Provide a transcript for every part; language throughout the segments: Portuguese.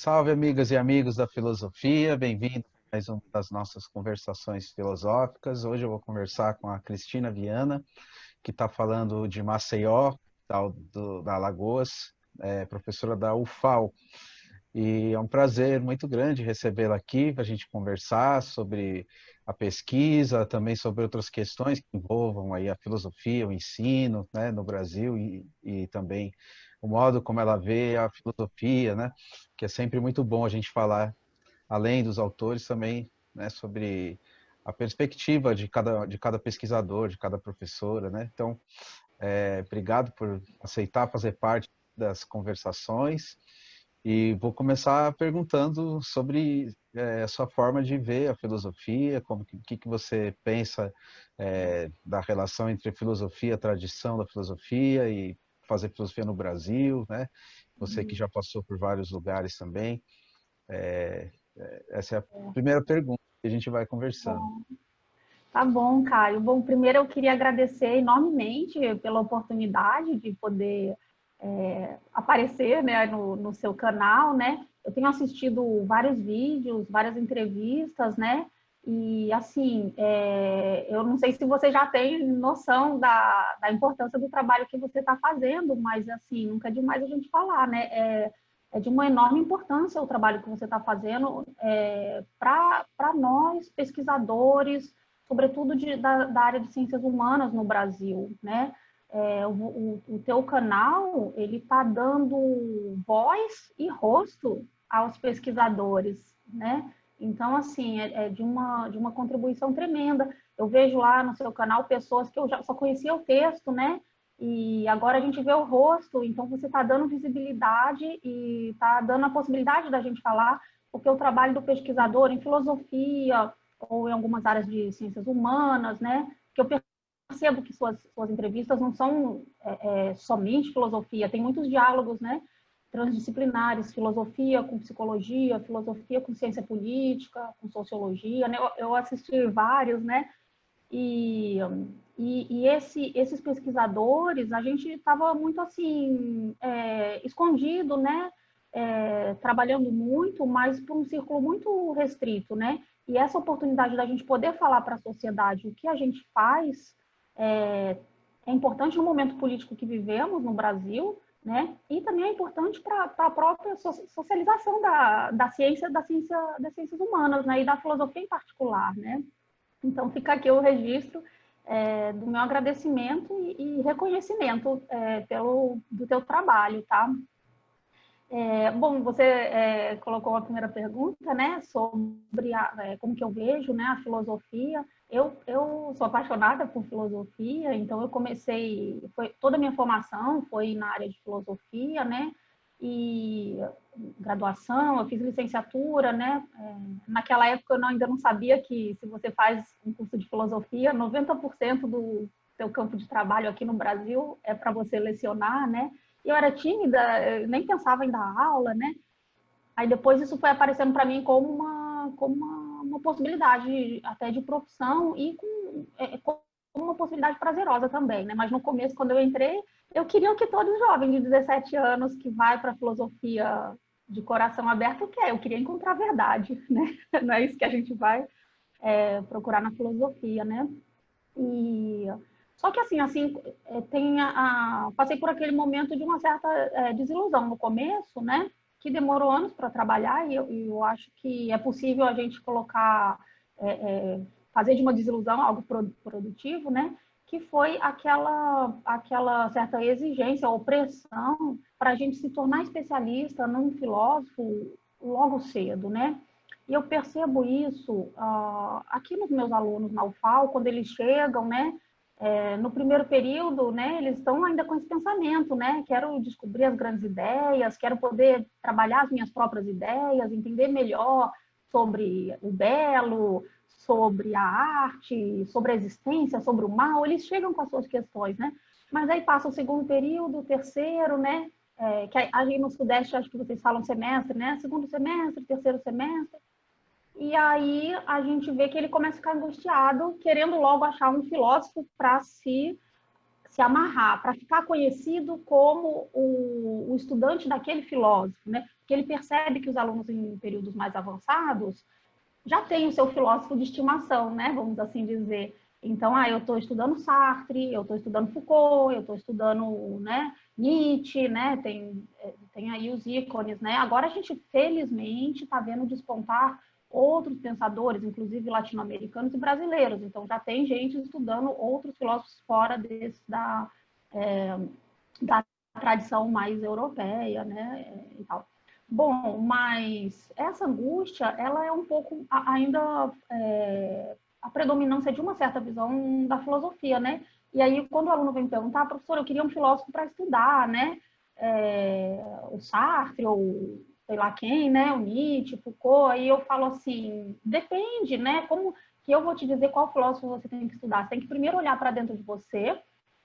Salve, amigas e amigos da filosofia, bem-vindos a mais uma das nossas conversações filosóficas. Hoje eu vou conversar com a Cristina Viana, que está falando de Maceió, da Alagoas, professora da UFAL. E é um prazer muito grande recebê-la aqui para a gente conversar sobre a pesquisa, também sobre outras questões que envolvam aí a filosofia, o ensino, né, no Brasil e também o modo como ela vê a filosofia, né, que é sempre muito bom a gente falar, além dos autores, também, né, sobre a perspectiva de cada pesquisador, de cada professora, né? Então, obrigado por aceitar fazer parte das conversações. E vou começar perguntando sobre a sua forma de ver a filosofia, como que você pensa da relação entre filosofia, a tradição da filosofia e fazer filosofia no Brasil, né? Você que já passou por vários lugares também. Essa é a primeira pergunta que a gente vai conversando. Tá bom, Caio. Bom, primeiro eu queria agradecer enormemente pela oportunidade de poder aparecer, né, no seu canal, né? Eu tenho assistido vários vídeos, várias entrevistas, né? E, assim, eu não sei se você já tem noção da importância do trabalho que você está fazendo, mas, assim, nunca é demais a gente falar, né? É de uma enorme importância o trabalho que você está fazendo para nós, pesquisadores, sobretudo da área de ciências humanas no Brasil, né? O teu canal, ele está dando voz e rosto aos pesquisadores, né? Então, assim, de uma contribuição tremenda. Eu vejo lá no seu canal pessoas que eu já só conhecia o texto, né? E agora a gente vê o rosto, então você está dando visibilidade e está dando a possibilidade da gente falar, porque o trabalho do pesquisador em filosofia ou em algumas áreas de ciências humanas, né? Que eu percebo que suas entrevistas não são somente filosofia, tem muitos diálogos, né? Transdisciplinares, filosofia com psicologia, filosofia com ciência política, com sociologia, né? Eu assisti vários, né? E, esses pesquisadores, a gente estava muito assim, escondido, né? Trabalhando muito, mas por um círculo muito restrito, né? E essa oportunidade da gente poder falar para a sociedade o que a gente faz é importante no momento político que vivemos no Brasil, né? E também é importante para a própria socialização da ciência, das ciências humanas, né? E da filosofia em particular, né? Então, fica aqui o registro do meu agradecimento e reconhecimento do teu trabalho, tá? Bom, você colocou a primeira pergunta, né, sobre como que eu vejo, né, a filosofia. Eu sou apaixonada por filosofia, então eu toda a minha formação foi na área de filosofia, né, e graduação, eu fiz licenciatura, né, naquela época eu ainda não sabia que se você faz um curso de filosofia, 90% do seu campo de trabalho aqui no Brasil é para você lecionar, né, e eu era tímida, eu nem pensava em dar aula, né? Aí depois isso foi aparecendo para mim como uma possibilidade até de profissão e como uma possibilidade prazerosa também, né? Mas no começo, quando eu entrei, eu queria o que todo jovem de 17 anos que vai para a filosofia de coração aberto quer. Eu queria encontrar a verdade, né? Não é isso que a gente vai procurar na filosofia, né? E só que assim passei por aquele momento de uma certa desilusão no começo, né? Que demorou anos para trabalhar e eu acho que é possível a gente colocar, fazer de uma desilusão algo produtivo, né? Que foi aquela certa exigência, opressão para a gente se tornar especialista num filósofo logo cedo, né? E eu percebo isso aqui nos meus alunos na UFAL, quando eles chegam, né? No primeiro período, né, eles estão ainda com esse pensamento, né? Quero descobrir as grandes ideias, quero poder trabalhar as minhas próprias ideias, entender melhor sobre o belo, sobre a arte, sobre a existência, sobre o mal. Eles chegam com as suas questões, né? Mas aí passa o segundo período, o terceiro, né? Que aí no Sudeste, acho que vocês falam semestre, né? Segundo semestre, terceiro semestre. E aí a gente vê que ele começa a ficar angustiado, querendo logo achar um filósofo para se amarrar, para ficar conhecido como o estudante daquele filósofo, né? porque ele percebe que os alunos em períodos mais avançados já têm o seu filósofo de estimação, né? Vamos assim dizer. Então, eu estou estudando Sartre, eu estou estudando Foucault, eu estou estudando, né, Nietzsche, né? Tem aí os ícones, né? Agora a gente, felizmente, está vendo despontar outros pensadores, inclusive latino-americanos e brasileiros. Então, já tem gente estudando outros filósofos fora da tradição mais europeia, né? E tal. Bom, mas essa angústia, ela é um pouco ainda a predominância de uma certa visão da filosofia, né? E aí, quando o aluno vem me perguntar, professor, eu queria um filósofo para estudar, né? O Sartre, ou sei lá quem, né? O Nietzsche, Foucault, aí eu falo assim, depende, né? Como que eu vou te dizer qual filósofo você tem que estudar? Você tem que primeiro olhar para dentro de você,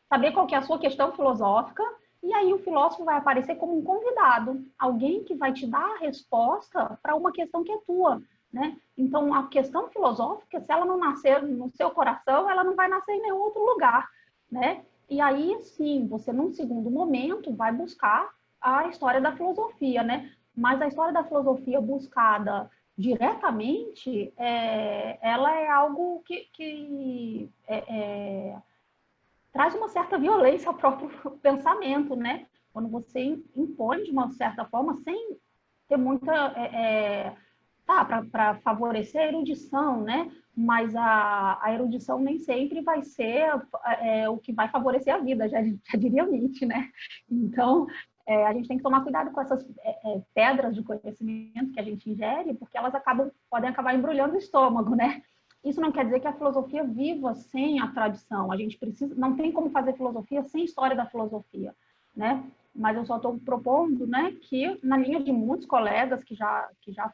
saber qual que é a sua questão filosófica, e aí o filósofo vai aparecer como um convidado, alguém que vai te dar a resposta para uma questão que é tua, né? Então, a questão filosófica, se ela não nascer no seu coração, ela não vai nascer em nenhum outro lugar, né? E aí, sim, você, num segundo momento, vai buscar a história da filosofia, né? Mas a história da filosofia buscada diretamente, ela é algo que traz uma certa violência ao próprio pensamento, né? Quando você impõe de uma certa forma, sem ter muita... para favorecer a erudição, né? Mas a erudição nem sempre vai ser o que vai favorecer a vida, já diria Nietzsche, né? Então, a gente tem que tomar cuidado com essas pedras de conhecimento que a gente ingere, porque elas podem acabar embrulhando o estômago, né? Isso não quer dizer que a filosofia viva sem a tradição. A gente precisa, não tem como fazer filosofia sem história da filosofia, né? Mas eu só estou propondo, né, que na linha de muitos colegas que já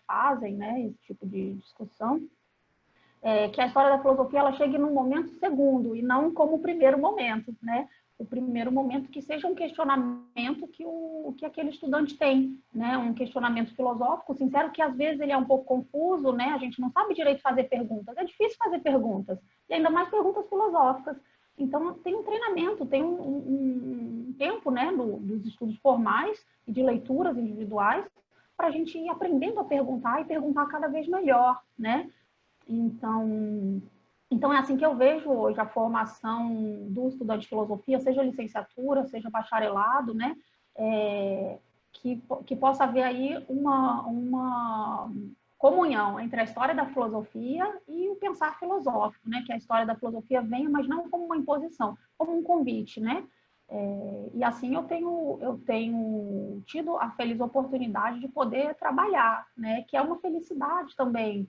fazem, né, esse tipo de discussão, que a história da filosofia ela chegue num momento segundo e não como o primeiro momento, né? O primeiro momento que seja um questionamento que aquele estudante tem, né? Um questionamento filosófico, sincero, que às vezes ele é um pouco confuso, né? A gente não sabe direito fazer perguntas, é difícil fazer perguntas, e ainda mais perguntas filosóficas. Então, tem um treinamento, tem um tempo, né, dos estudos formais e de leituras individuais para a gente ir aprendendo a perguntar e perguntar cada vez melhor, né? Então é assim que eu vejo hoje a formação do estudante de filosofia, seja licenciatura, seja bacharelado, né? Que possa haver aí uma comunhão entre a história da filosofia e o pensar filosófico, né? Que a história da filosofia venha, mas não como uma imposição, como um convite, né? E assim eu tenho tido a feliz oportunidade de poder trabalhar, né? Que é uma felicidade também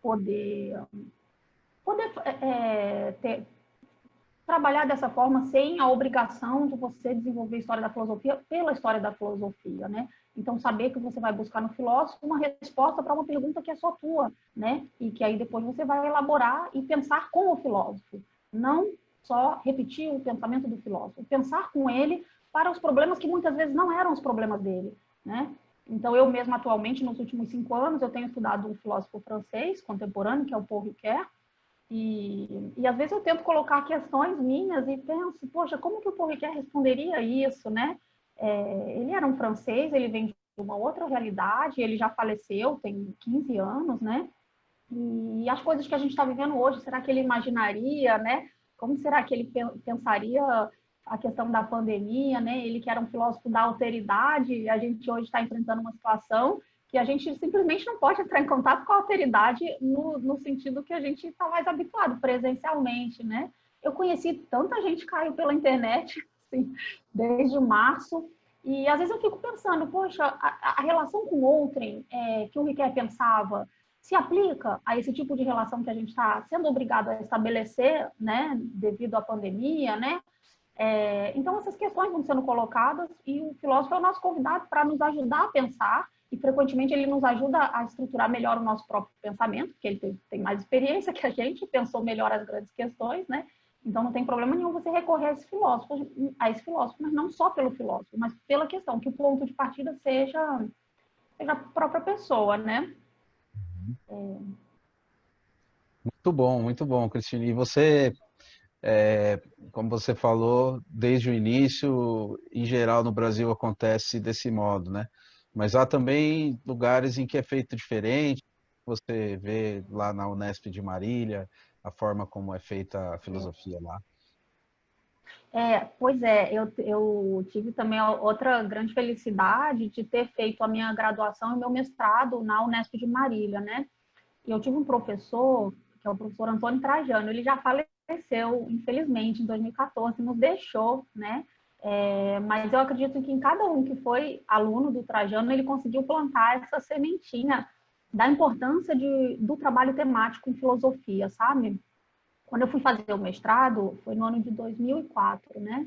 poder trabalhar dessa forma sem a obrigação de você desenvolver a história da filosofia pela história da filosofia, né? Então, saber que você vai buscar no filósofo uma resposta para uma pergunta que é só tua, né? E que aí depois você vai elaborar e pensar com o filósofo. Não só repetir o pensamento do filósofo, pensar com ele para os problemas que muitas vezes não eram os problemas dele, né? Então, eu mesmo atualmente, nos últimos 5 anos, eu tenho estudado um filósofo francês contemporâneo, que é o Paul Ricoeur, e às vezes eu tento colocar questões minhas e penso, poxa, como que o Paul Ricoeur responderia isso, né? Ele era um francês, ele vem de uma outra realidade, ele já faleceu, tem 15 anos, né? E as coisas que a gente está vivendo hoje, será que ele imaginaria, né? Como será que ele pensaria a questão da pandemia, né? Ele que era um filósofo da alteridade, a gente hoje está enfrentando uma situação que a gente simplesmente não pode entrar em contato com a alteridade no sentido que a gente está mais habituado presencialmente, né? Eu conheci tanta gente que caiu pela internet, assim, desde março, e às vezes eu fico pensando, poxa, a relação com outrem que o Ricoeur pensava se aplica a esse tipo de relação que a gente está sendo obrigado a estabelecer, né, devido à pandemia, né? Então, essas questões vão sendo colocadas e o filósofo é o nosso convidado para nos ajudar a pensar e, frequentemente, ele nos ajuda a estruturar melhor o nosso próprio pensamento, porque ele tem mais experiência que a gente, pensou melhor as grandes questões, né? Então, não tem problema nenhum você recorrer a esse filósofo, mas não só pelo filósofo, mas pela questão, que o ponto de partida seja a própria pessoa, né? Muito bom, Cristina. E você, como você falou, desde o início, em geral no Brasil acontece desse modo, né? Mas há também lugares em que é feito diferente. Você vê lá na Unesp de Marília a forma como é feita a filosofia lá. Pois é, eu tive também outra grande felicidade de ter feito a minha graduação e meu mestrado na Unesp de Marília, né? E eu tive um professor, que é o professor Antônio Trajano, ele já faleceu, infelizmente, em 2014, nos deixou, né? Mas eu acredito que em cada um que foi aluno do Trajano, ele conseguiu plantar essa sementinha da importância do trabalho temático em filosofia, sabe? Quando eu fui fazer o mestrado, foi no ano de 2004, né?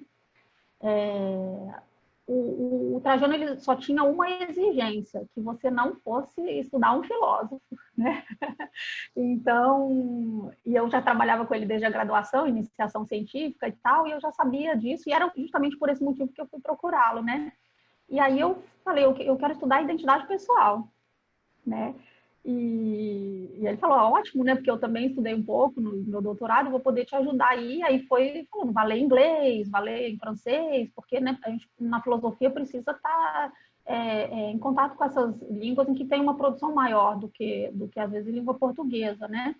O Trajano ele só tinha uma exigência, que você não fosse estudar um filósofo, né? Então, e eu já trabalhava com ele desde a graduação, iniciação científica e tal, e eu já sabia disso, e era justamente por esse motivo que eu fui procurá-lo, né? E aí eu falei, eu quero estudar identidade pessoal, né? E ele falou, ótimo, né? Porque eu também estudei um pouco no meu doutorado, vou poder te ajudar aí. Aí foi falando, vai ler inglês, vai ler em francês, porque né, a gente, na filosofia precisa estar em contato com essas línguas em que tem uma produção maior do que às vezes, língua portuguesa, né?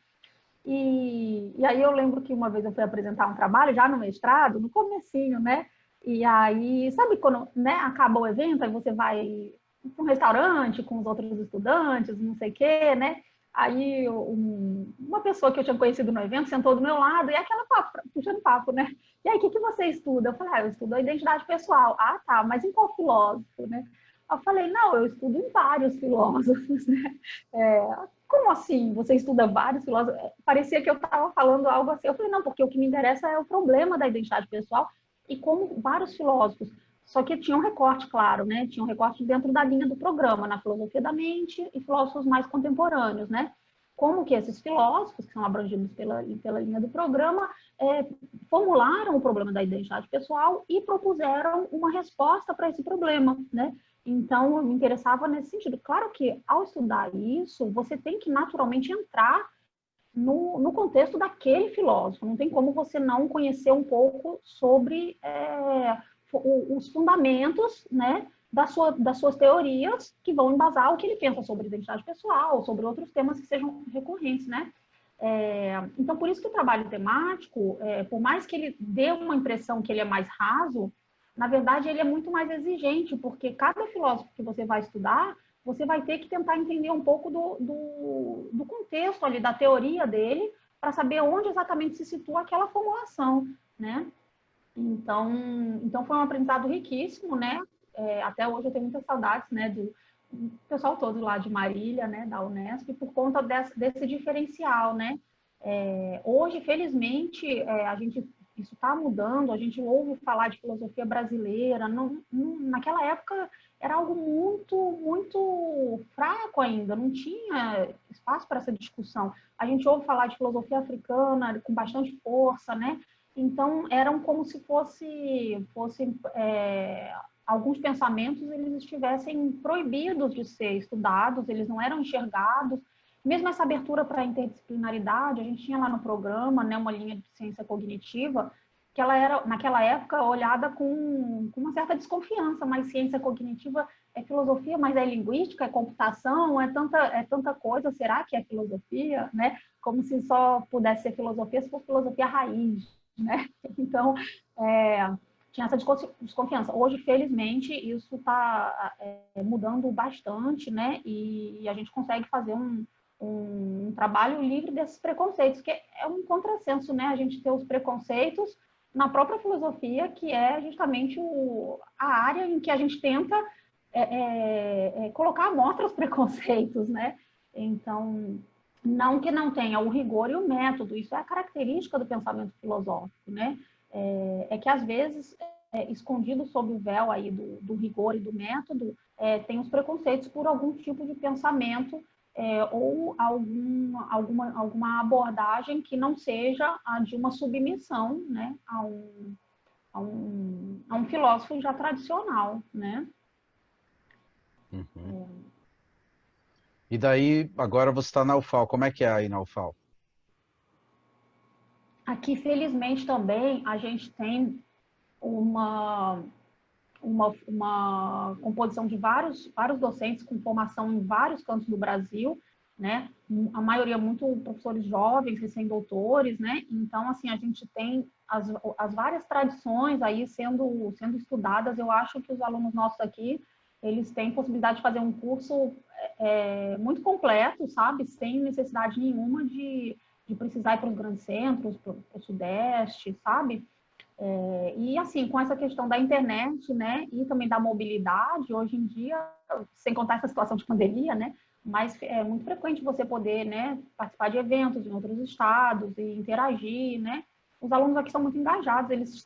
E aí eu lembro que uma vez eu fui apresentar um trabalho, já no mestrado, no comecinho, né? E aí, sabe quando né, acaba o evento, aí você vai para um restaurante com os outros estudantes, não sei o quê, né? Aí uma pessoa que eu tinha conhecido no evento sentou do meu lado e aquela papo, puxando papo, né? E aí, o que você estuda? Eu falei, eu estudo a identidade pessoal. Ah, tá, mas em qual filósofo, né? Eu falei, não, eu estudo em vários filósofos, né? Como assim? Você estuda vários filósofos? Parecia que eu estava falando algo assim. Eu falei, não, porque o que me interessa é o problema da identidade pessoal e como vários filósofos. Só que tinha um recorte, claro, né? Tinha um recorte dentro da linha do programa, na filosofia da mente e filósofos mais contemporâneos, né? Como que esses filósofos, que são abrangidos pela linha do programa, formularam o problema da identidade pessoal e propuseram uma resposta para esse problema, né? Então, eu me interessava nesse sentido. Claro que, ao estudar isso, você tem que naturalmente entrar no contexto daquele filósofo. Não tem como você não conhecer um pouco sobre os fundamentos, né, das suas teorias que vão embasar o que ele pensa sobre identidade pessoal, sobre outros temas que sejam recorrentes, né? Então, por isso que o trabalho temático, por mais que ele dê uma impressão que ele é mais raso, na verdade, ele é muito mais exigente, porque cada filósofo que você vai estudar, você vai ter que tentar entender um pouco do contexto ali, da teoria dele, para saber onde exatamente se situa aquela formulação, né? Então foi um aprendizado riquíssimo, né? Até hoje eu tenho muitas saudades, né, do pessoal todo lá de Marília, né, da Unesp, por conta desse diferencial, né? Hoje, felizmente, isso está mudando, a gente ouve falar de filosofia brasileira, naquela época era algo muito, muito fraco ainda, não tinha espaço para essa discussão. A gente ouve falar de filosofia africana com bastante força, né? Então, eram como se fossem alguns pensamentos, eles estivessem proibidos de ser estudados, eles não eram enxergados. Mesmo essa abertura para a interdisciplinaridade, a gente tinha lá no programa, né, uma linha de ciência cognitiva, que ela era, naquela época, olhada com uma certa desconfiança, mas ciência cognitiva é filosofia, mas é linguística, é computação, é tanta coisa, será que é filosofia? Né? Como se só pudesse ser filosofia se fosse filosofia raiz, né? Então, tinha essa desconfiança. Hoje, felizmente, isso está mudando bastante, né? E a gente consegue fazer um trabalho livre desses preconceitos, que é um contrassenso, né? A gente ter os preconceitos na própria filosofia, que é justamente a área em que a gente tenta colocar à mostra os preconceitos, né? Então, não que não tenha o rigor e o método, isso é a característica do pensamento filosófico, né? Que às vezes, escondido sob o véu aí do rigor e do método, tem os preconceitos por algum tipo de pensamento ou alguma abordagem que não seja a de uma submissão, né, a um filósofo já tradicional, né? Uhum. E daí, agora você está na UFAL. Como é que é aí na UFAL? Aqui, felizmente, também a gente tem uma uma composição de vários docentes com formação em vários cantos do Brasil, né? A maioria muito professores jovens, recém-doutores, né? Então, assim, a gente tem as várias tradições aí sendo estudadas. Eu acho que os alunos nossos aqui, eles têm possibilidade de fazer um curso muito completo, sabe? Sem necessidade nenhuma de precisar ir para os grandes centros, para o Sudeste, sabe? E assim, com essa questão da internet, né, e também da mobilidade, hoje em dia, sem contar essa situação de pandemia, né, mas é muito frequente você poder, né, participar de eventos em outros estados e interagir, né. Os alunos aqui são muito engajados, eles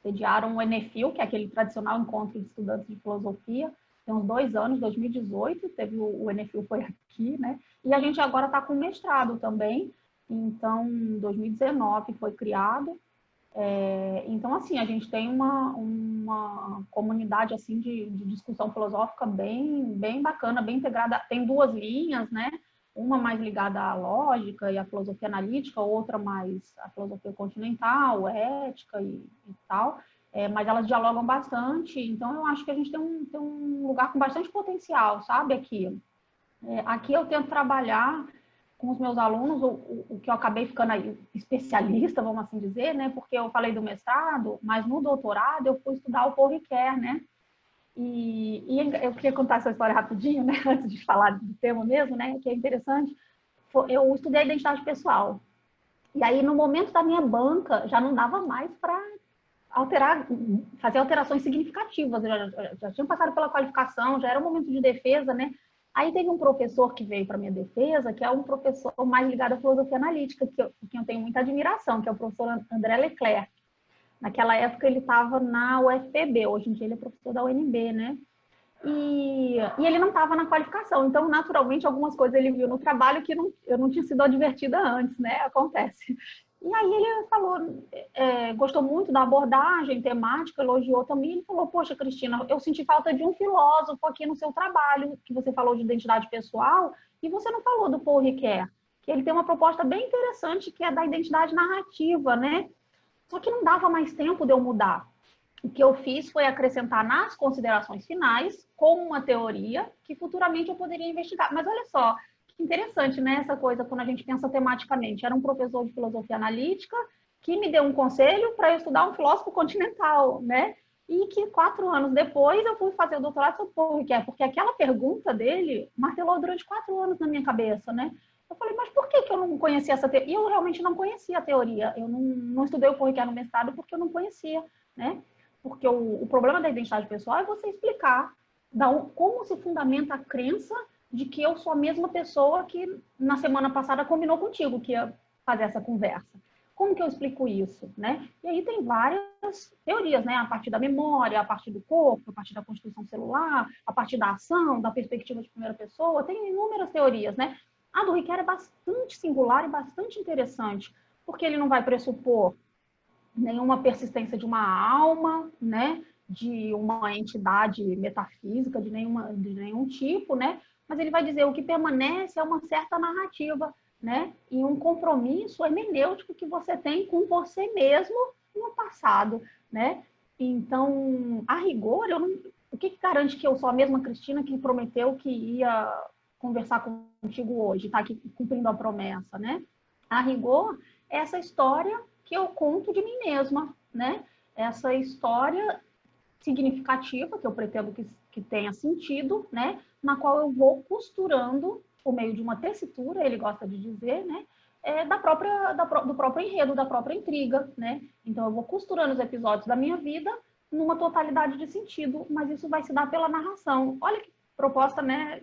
sediaram o Enefil, que é aquele tradicional encontro de estudantes de filosofia, tem uns 2 anos, 2018, teve o Enefil foi aqui, né, e a gente agora está com mestrado também, então, 2019 foi criado. Então, assim, a gente tem uma comunidade assim de discussão filosófica bem bacana, bem integrada. Tem 2 linhas, né? Uma mais ligada à lógica e à filosofia analítica, outra mais à filosofia continental, ética e tal. Mas elas dialogam bastante. Então, eu acho que a gente tem um lugar com bastante potencial, sabe? Aqui eu tento trabalhar com os meus alunos, o que eu acabei ficando aí especialista, vamos assim dizer, né? Porque eu falei do mestrado, mas no doutorado eu fui estudar o Paul Ricoeur, né? E eu queria contar essa história rapidinho, né? Antes de falar do tema mesmo, né? Que é interessante. Eu estudei a identidade pessoal. E aí, no momento da minha banca, já não dava mais para fazer alterações significativas. Já tinham passado pela qualificação, já era um momento de defesa, né? Aí teve um professor que veio para minha defesa, que é um professor mais ligado à filosofia analítica, que eu tenho muita admiração, que é o professor André Leclerc. Naquela época ele estava na UFPB, hoje em dia ele é professor da UNB, né? E ele não estava na qualificação, então naturalmente algumas coisas ele viu no trabalho que eu não tinha sido advertida antes, né? Acontece. E aí ele falou, gostou muito da abordagem temática, elogiou também, ele falou, poxa, Cristina, eu senti falta de um filósofo aqui no seu trabalho, que você falou de identidade pessoal, e você não falou do Paul Ricoeur, que ele tem uma proposta bem interessante, que é da identidade narrativa, né? Só que não dava mais tempo de eu mudar. O que eu fiz foi acrescentar nas considerações finais, com uma teoria, que futuramente eu poderia investigar. Mas olha só, interessante, né, essa coisa, quando a gente pensa tematicamente. Era um professor de filosofia analítica que me deu um conselho para eu estudar um filósofo continental, né? E que 4 anos depois eu fui fazer o doutorado sobre Paul Ricoeur, porque aquela pergunta dele martelou durante 4 anos na minha cabeça, né? Eu falei, mas por que eu não conhecia essa teoria? E eu realmente não conhecia a teoria. Eu não estudei o Paul Ricoeur no mestrado porque eu não conhecia, né? Porque o problema da identidade pessoal é você explicar como se fundamenta a crença de que eu sou a mesma pessoa que na semana passada combinou contigo que ia fazer essa conversa. Como que eu explico isso, né? E aí tem várias teorias, né? A partir da memória, a partir do corpo, a partir da constituição celular, a partir da ação, da perspectiva de primeira pessoa, tem inúmeras teorias, né? A do Ricoeur é bastante singular e bastante interessante, porque ele não vai pressupor nenhuma persistência de uma alma, né? De uma entidade metafísica, de nenhum tipo, né? Mas ele vai dizer o que permanece é uma certa narrativa, né? E um compromisso hermenêutico que você tem com você mesmo no passado, né? Então, a rigor, o que garante que eu sou a mesma Cristina que prometeu que ia conversar contigo hoje, tá aqui cumprindo a promessa, né? A rigor, essa história que eu conto de mim mesma, né? Essa história significativa, que eu pretendo que tenha sentido, né? Na qual eu vou costurando, por meio de uma tessitura, ele gosta de dizer, né? Do próprio enredo, da própria intriga, né? Então, eu vou costurando os episódios da minha vida numa totalidade de sentido, mas isso vai se dar pela narração. Olha que proposta, né?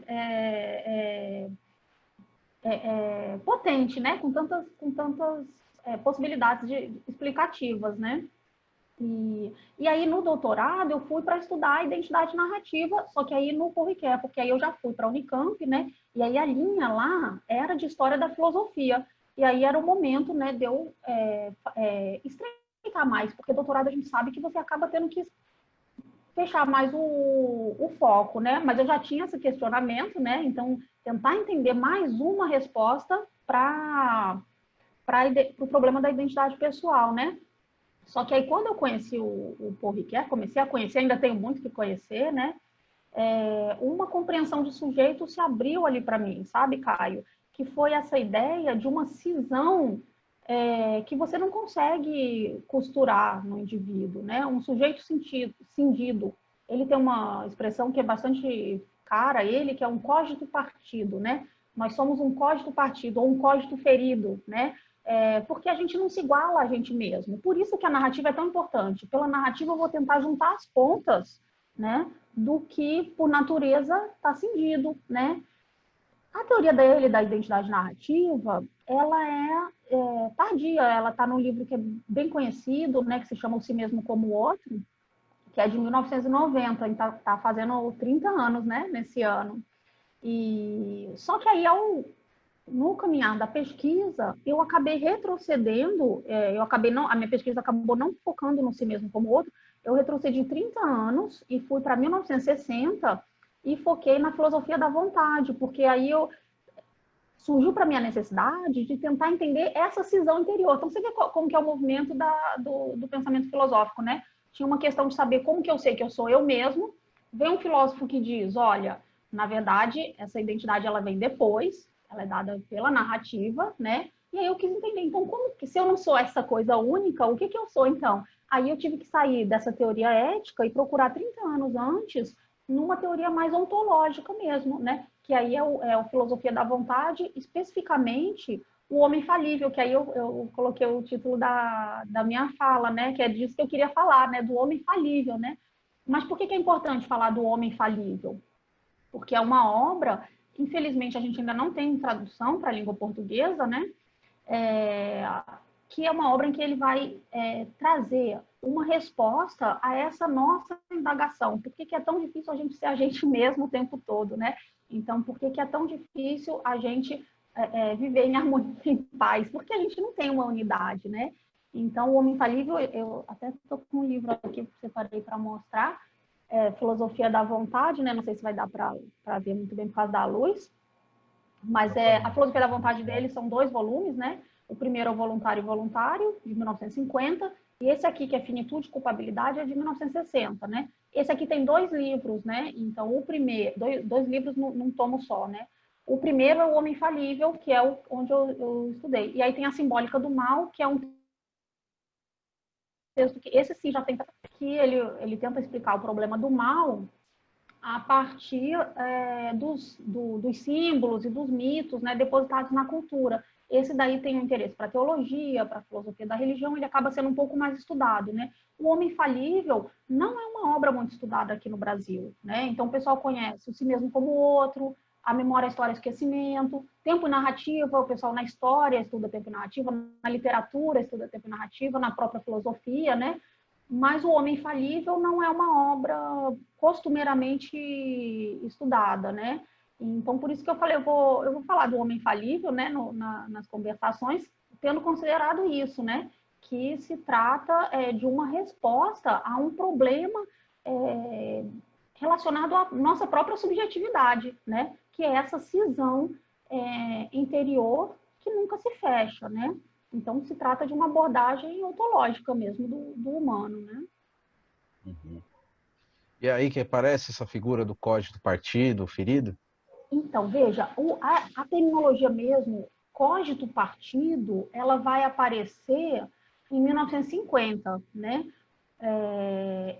Potente, né? Com tantas possibilidades explicativas, né? E aí, no doutorado, eu fui para estudar a identidade narrativa, só que aí no Paul Ricoeur, porque aí eu já fui para a Unicamp, né? E aí a linha lá era de história da filosofia. E aí era o momento, né, de eu estreitar mais, porque doutorado a gente sabe que você acaba tendo que fechar mais o foco, né? Mas eu já tinha esse questionamento, né? Então, tentar entender mais uma resposta para o problema da identidade pessoal, né? Só que aí, quando eu conheci o Paul Ricoeur, comecei a conhecer, ainda tenho muito que conhecer, né? Uma compreensão de sujeito se abriu ali para mim, sabe, Caio? Que foi essa ideia de uma cisão que você não consegue costurar no indivíduo, né? Um sujeito cindido, ele tem uma expressão que é bastante cara, ele que é um cogito partido, né? Nós somos um cogito partido ou um cogito ferido, né? Porque a gente não se iguala a gente mesmo. Por isso que a narrativa é tão importante. Pela narrativa eu vou tentar juntar as pontas, né? Do que por natureza está cindido, né? A teoria dele da identidade narrativa, ela é tardia, ela está num livro que é bem conhecido, né, que se chama O Si Mesmo como o Outro, que é de 1990, então está fazendo 30 anos, né, nesse ano. E só que aí, no caminhar da pesquisa, eu acabei retrocedendo, a minha pesquisa acabou não focando no Si Mesmo como o Outro, eu retrocedi 30 anos e fui para 1960 e foquei na filosofia da vontade, porque aí surgiu para mim a necessidade de tentar entender essa cisão interior. Então, você vê como que é o movimento do pensamento filosófico, né? Tinha uma questão de saber como que eu sei que eu sou eu mesmo. Vem um filósofo que diz, olha, na verdade, essa identidade ela vem depois, ela é dada pela narrativa, né? E aí eu quis entender, então, como que, se eu não sou essa coisa única, o que que eu sou, então? Aí eu tive que sair dessa teoria ética e procurar 30 anos antes numa teoria mais ontológica mesmo, né? Que aí é a filosofia da vontade, especificamente o homem falível, que aí eu coloquei o título da minha fala, né? Que é disso que eu queria falar, né? Do homem falível, né? Mas por que é importante falar do homem falível? Porque é uma obra que, infelizmente, a gente ainda não tem tradução para a língua portuguesa, né? Que é uma obra em que ele vai trazer uma resposta a essa nossa indagação. Por que é tão difícil a gente ser a gente mesmo o tempo todo, né? Então, por que é tão difícil a gente viver em harmonia, em paz? Porque a gente não tem uma unidade, né? Então, o Homem Infalível, eu até estou com um livro aqui que separei para mostrar, Filosofia da Vontade, né? Não sei se vai dar para ver muito bem por causa da luz, mas a Filosofia da Vontade dele são 2 volumes, né? O primeiro é o Voluntário e Voluntário, de 1950, e esse aqui, que é Finitude e Culpabilidade, é de 1960, né? Esse aqui tem 2 livros, né? Então, o primeiro, dois livros num tomo só, né? O primeiro é o Homem Falível, que é onde eu estudei. E aí tem a Simbólica do Mal, que é um texto que, esse sim já tem, que ele tenta explicar o problema do mal a partir dos símbolos e dos mitos, né, depositados na cultura. Esse daí tem um interesse para a teologia, para a filosofia da religião, ele acaba sendo um pouco mais estudado, né? O Homem Falível não é uma obra muito estudada aqui no Brasil, né? Então o pessoal conhece o Si Mesmo como o Outro, a Memória, a História e o Esquecimento, Tempo e Narrativa, o pessoal na história estuda tempo e narrativa, na literatura estuda tempo e narrativa, na própria filosofia, né? Mas O Homem Falível não é uma obra costumeiramente estudada, né? Então, por isso que eu falei, eu vou falar do Homem Falível, né, nas conversações, tendo considerado isso, né? Que se trata de uma resposta a um problema relacionado à nossa própria subjetividade, né? Que é essa cisão interior que nunca se fecha, né? Então, se trata de uma abordagem ontológica mesmo do humano, né? Uhum. E aí que aparece essa figura do código do partido, ferido? Então, veja, a terminologia mesmo, cógito partido, ela vai aparecer em 1950, né?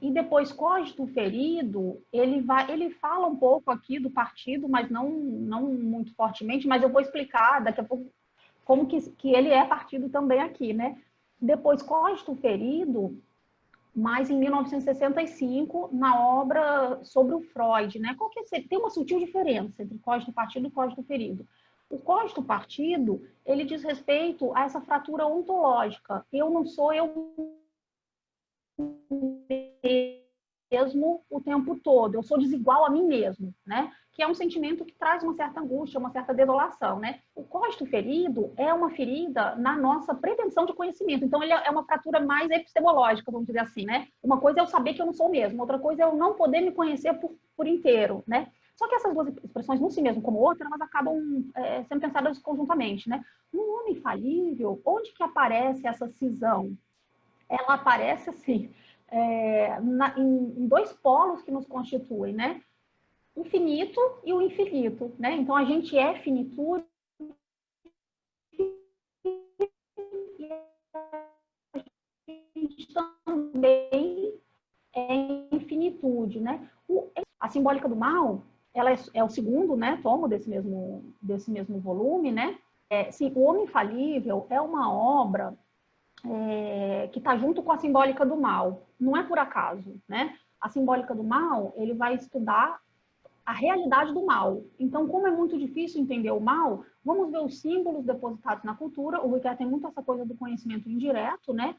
E depois cógito ferido, ele fala um pouco aqui do partido, mas não muito fortemente, mas eu vou explicar daqui a pouco como que ele é partido também aqui, né? Depois cógito ferido, mas em 1965, na obra sobre o Freud, né? Tem uma sutil diferença entre código partido e código ferido. O código partido, ele diz respeito a essa fratura ontológica. Eu não sou eu mesmo o tempo todo, eu sou desigual a mim mesmo, né? Que é um sentimento que traz uma certa angústia, uma certa desolação, né? O código ferido é uma ferida na nossa pretensão de conhecimento, então ele é uma fratura mais epistemológica, vamos dizer assim, né? Uma coisa é eu saber que eu não sou o mesmo, outra coisa é eu não poder me conhecer por inteiro, né? Só que essas duas expressões, um si mesmo como outra, elas acabam sendo pensadas conjuntamente, né? No homem falível, onde que aparece essa cisão? ela aparece assim, em dois polos que nos constituem, né? O finito e o infinito, né? Então, a gente é finitude e a gente também é infinitude, né? A simbólica do mal, ela é o segundo, né, tomo desse mesmo volume, né? Sim, o Homem Infalível é uma obra que está junto com a simbólica do mal. Não é por acaso, né? A simbólica do mal, ele vai estudar a realidade do mal. Então, como é muito difícil entender o mal, vamos ver os símbolos depositados na cultura. O Riquet tem muito essa coisa do conhecimento indireto, né?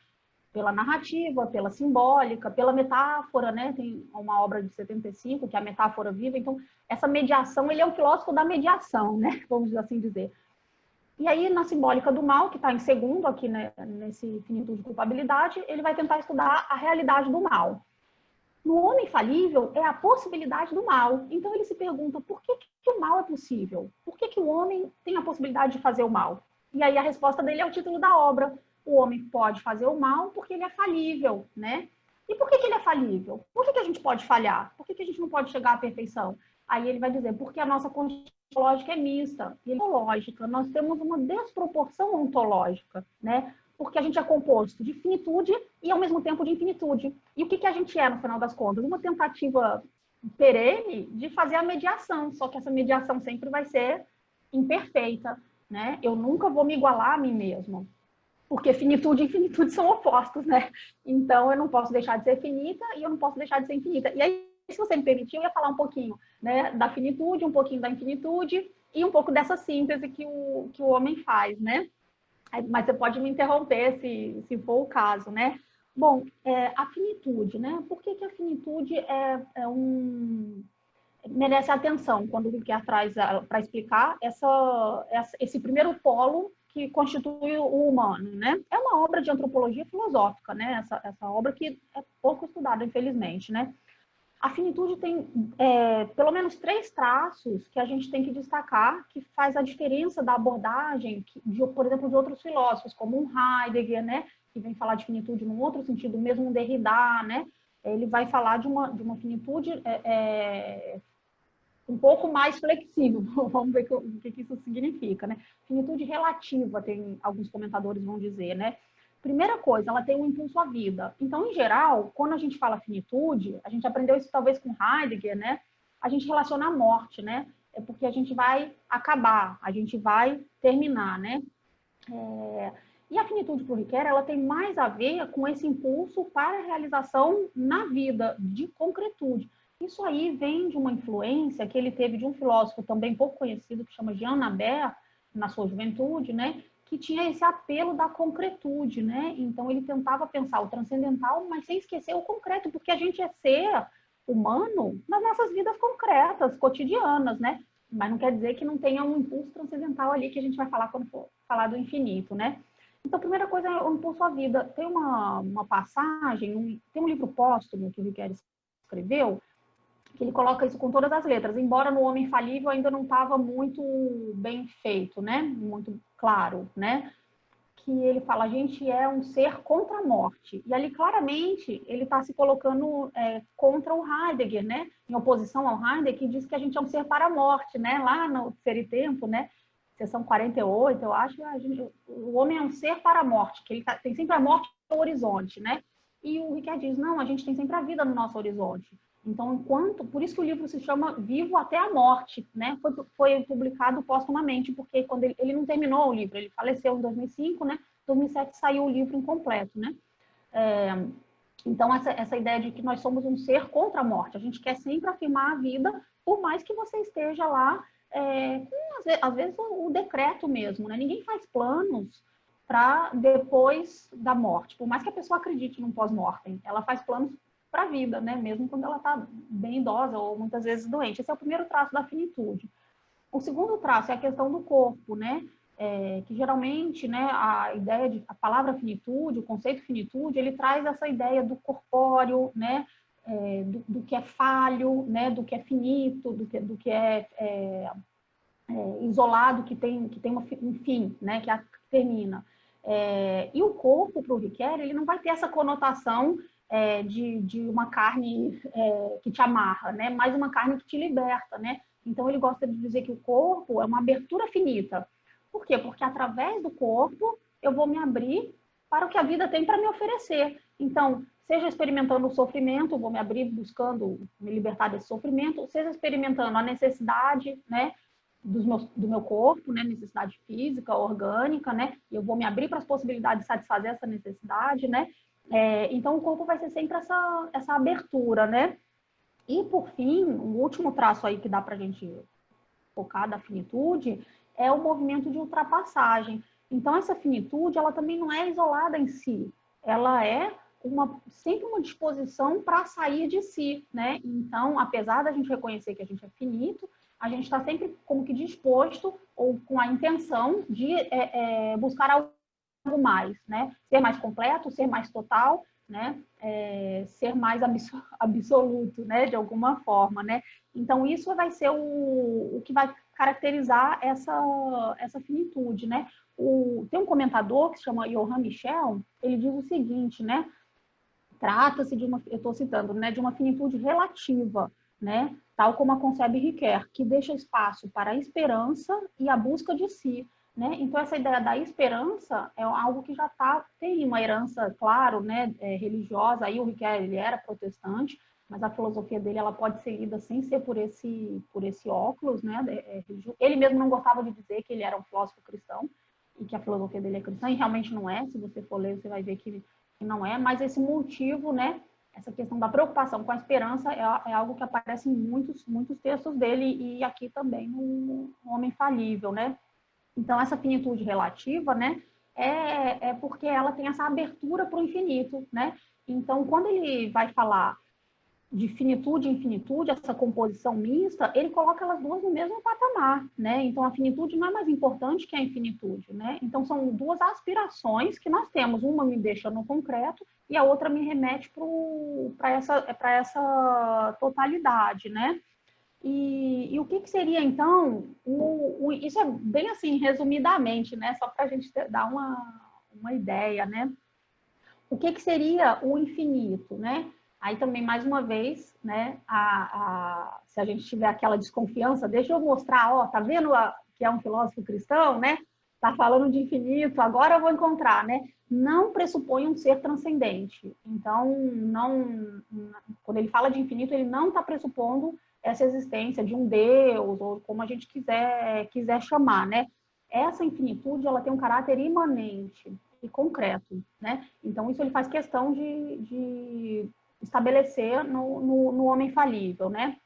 Pela narrativa, pela simbólica, pela metáfora, né? Tem uma obra de 75, que é a Metáfora Viva. Então, essa mediação, ele é o filósofo da mediação, né? Vamos assim dizer. E aí, na simbólica do mal, que está em segundo aqui, né, nesse finitude de culpabilidade, ele vai tentar estudar a realidade do mal. No Homem Falível é a possibilidade do mal. Então ele se pergunta por que o mal é possível? Por que o homem tem a possibilidade de fazer o mal? E aí a resposta dele é o título da obra. O homem pode fazer o mal porque ele é falível, né? E por que ele é falível? Por que a gente pode falhar? Por que a gente não pode chegar à perfeição? Aí ele vai dizer, porque a nossa constituição ontológica é mista. E ontológica, nós temos uma desproporção ontológica, né? Porque a gente é composto de finitude e, ao mesmo tempo, de infinitude. E o que a gente é, no final das contas? Uma tentativa perene de fazer a mediação, só que essa mediação sempre vai ser imperfeita, né? Eu nunca vou me igualar a mim mesmo, porque finitude e infinitude são opostos, né? Então, eu não posso deixar de ser finita e eu não posso deixar de ser infinita. E aí, se você me permitir, eu ia falar um pouquinho, né, da finitude, um pouquinho da infinitude e um pouco dessa síntese que o homem faz, né? Mas você pode me interromper se for o caso, né? Bom, a finitude, né? Por que a finitude merece atenção quando o Riquet traz para explicar esse primeiro polo que constitui o humano, né? É uma obra de antropologia filosófica, né? Essa obra que é pouco estudada, infelizmente, né? A finitude tem pelo menos 3 traços que a gente tem que destacar, que faz a diferença da abordagem, por exemplo, de outros filósofos, como um Heidegger, né, que vem falar de finitude num outro sentido, mesmo um Derrida, né, ele vai falar de uma finitude um pouco mais flexível. Vamos ver o que isso significa, né? Finitude relativa, tem alguns comentadores vão dizer, né? Primeira coisa, ela tem um impulso à vida. Então, em geral, quando a gente fala finitude, a gente aprendeu isso talvez com Heidegger, né? A gente relaciona a morte, né? É porque a gente vai acabar, a gente vai terminar, né? E a finitude para o Riquet, ela tem mais a ver com esse impulso para a realização na vida, de concretude. Isso aí vem de uma influência que ele teve de um filósofo também pouco conhecido, que chama Jean Nabert, na sua juventude, né? Que tinha esse apelo da concretude, né? Então ele tentava pensar o transcendental, mas sem esquecer o concreto, porque a gente é ser humano nas nossas vidas concretas, cotidianas, né? Mas não quer dizer que não tenha um impulso transcendental ali que a gente vai falar quando for falar do infinito, né? Então, a primeira coisa é o impulso à vida. Tem uma passagem, tem um livro póstumo que o Riquet escreveu, que ele coloca isso com todas as letras, embora no Homem Falível ainda não estava muito bem feito, né? Muito claro, né? Que ele fala, a gente é um ser contra a morte. E ali, claramente, ele está se colocando contra o Heidegger, né? Em oposição ao Heidegger, que diz que a gente é um ser para a morte, né? Lá no Ser e Tempo, né? Seção 48, eu acho, o homem é um ser para a morte, que ele tem sempre a morte no horizonte, né? E o Riquet diz, não, a gente tem sempre a vida no nosso horizonte. Então, por isso que o livro se chama Vivo até a Morte, né? Foi publicado póstumamente, porque quando ele não terminou o livro, ele faleceu em 2005, né? Em 2007 saiu o livro incompleto, né? Então, essa ideia de que nós somos um ser contra a morte, a gente quer sempre afirmar a vida, por mais que você esteja lá, às vezes, o decreto mesmo, né? Ninguém faz planos para depois da morte, por mais que a pessoa acredite num pós-mortem, ela faz planos para a vida, né? Mesmo quando ela está bem idosa ou muitas vezes doente. Esse é o primeiro traço da finitude. O segundo traço é a questão do corpo, né? Que geralmente, né, a palavra finitude, o conceito finitude, ele traz essa ideia do corpóreo, né? Do que é falho, né? Do que é finito, do que é isolado, que tem um fim, né? Que termina. E o corpo, para o Riquet, ele não vai ter essa conotação de uma carne que te amarra, né? Mais uma carne que te liberta, né? Então, ele gosta de dizer que o corpo é uma abertura finita. Por quê? Porque através do corpo eu vou me abrir para o que a vida tem para me oferecer. Então, seja experimentando o sofrimento, eu vou me abrir buscando me libertar desse sofrimento, seja experimentando a necessidade, né, do meu corpo, né, necessidade física, orgânica, né, e eu vou me abrir para as possibilidades de satisfazer essa necessidade, né. Então, o corpo vai ser sempre essa abertura, né. E, por fim, o último traço aí que dá para a gente focar da finitude é o movimento de ultrapassagem. Então, essa finitude, ela também não é isolada em si, ela é sempre uma disposição para sair de si, né? Então, apesar da gente reconhecer que a gente é finito, a gente está sempre como que disposto ou com a intenção de buscar algo mais, né? Ser mais completo, ser mais total, né? Ser mais absoluto, né? De alguma forma, né? Então, isso vai ser o que vai caracterizar essa finitude, né? Tem um comentador que se chama Johann Michel, ele diz o seguinte, né? Trata-se de eu estou citando, né? De uma finitude relativa, né? Tal como a concebe Riquet, que deixa espaço para a esperança e a busca de si, né? Então, essa ideia da esperança é algo que já tem uma herança, claro, né? Religiosa. Aí o Riquet, ele era protestante, mas a filosofia dele, ela pode ser lida sem ser por esse óculos, né? Ele mesmo não gostava de dizer que ele era um filósofo cristão e que a filosofia dele é cristã, e realmente não é. Se você for ler, você vai ver que não é, mas esse motivo, né? Essa questão da preocupação com a esperança é algo que aparece em muitos textos dele e aqui também no Homem Falível, né? Então, essa finitude relativa, né? É porque ela tem essa abertura para o infinito, né? Então, quando ele vai falar de finitude e infinitude, essa composição mista, ele coloca elas duas no mesmo patamar, né? Então, a finitude não é mais importante que a infinitude, né? Então, são duas aspirações que nós temos. Uma me deixa no concreto e a outra me remete para essa totalidade, né? E o que seria, então, isso é bem assim, resumidamente, né? Só para a gente dar uma ideia, né? O que seria o infinito, né? Aí também, mais uma vez, né, se a gente tiver aquela desconfiança, deixa eu mostrar, ó, tá vendo que é um filósofo cristão, né? Tá falando de infinito, agora eu vou encontrar, né? Não pressupõe um ser transcendente. Então, quando ele fala de infinito, ele não está pressupondo essa existência de um Deus, ou como a gente quiser chamar, né? Essa infinitude, ela tem um caráter imanente e concreto, né? Então, isso ele faz questão de estabelecer no Homem Falível, né?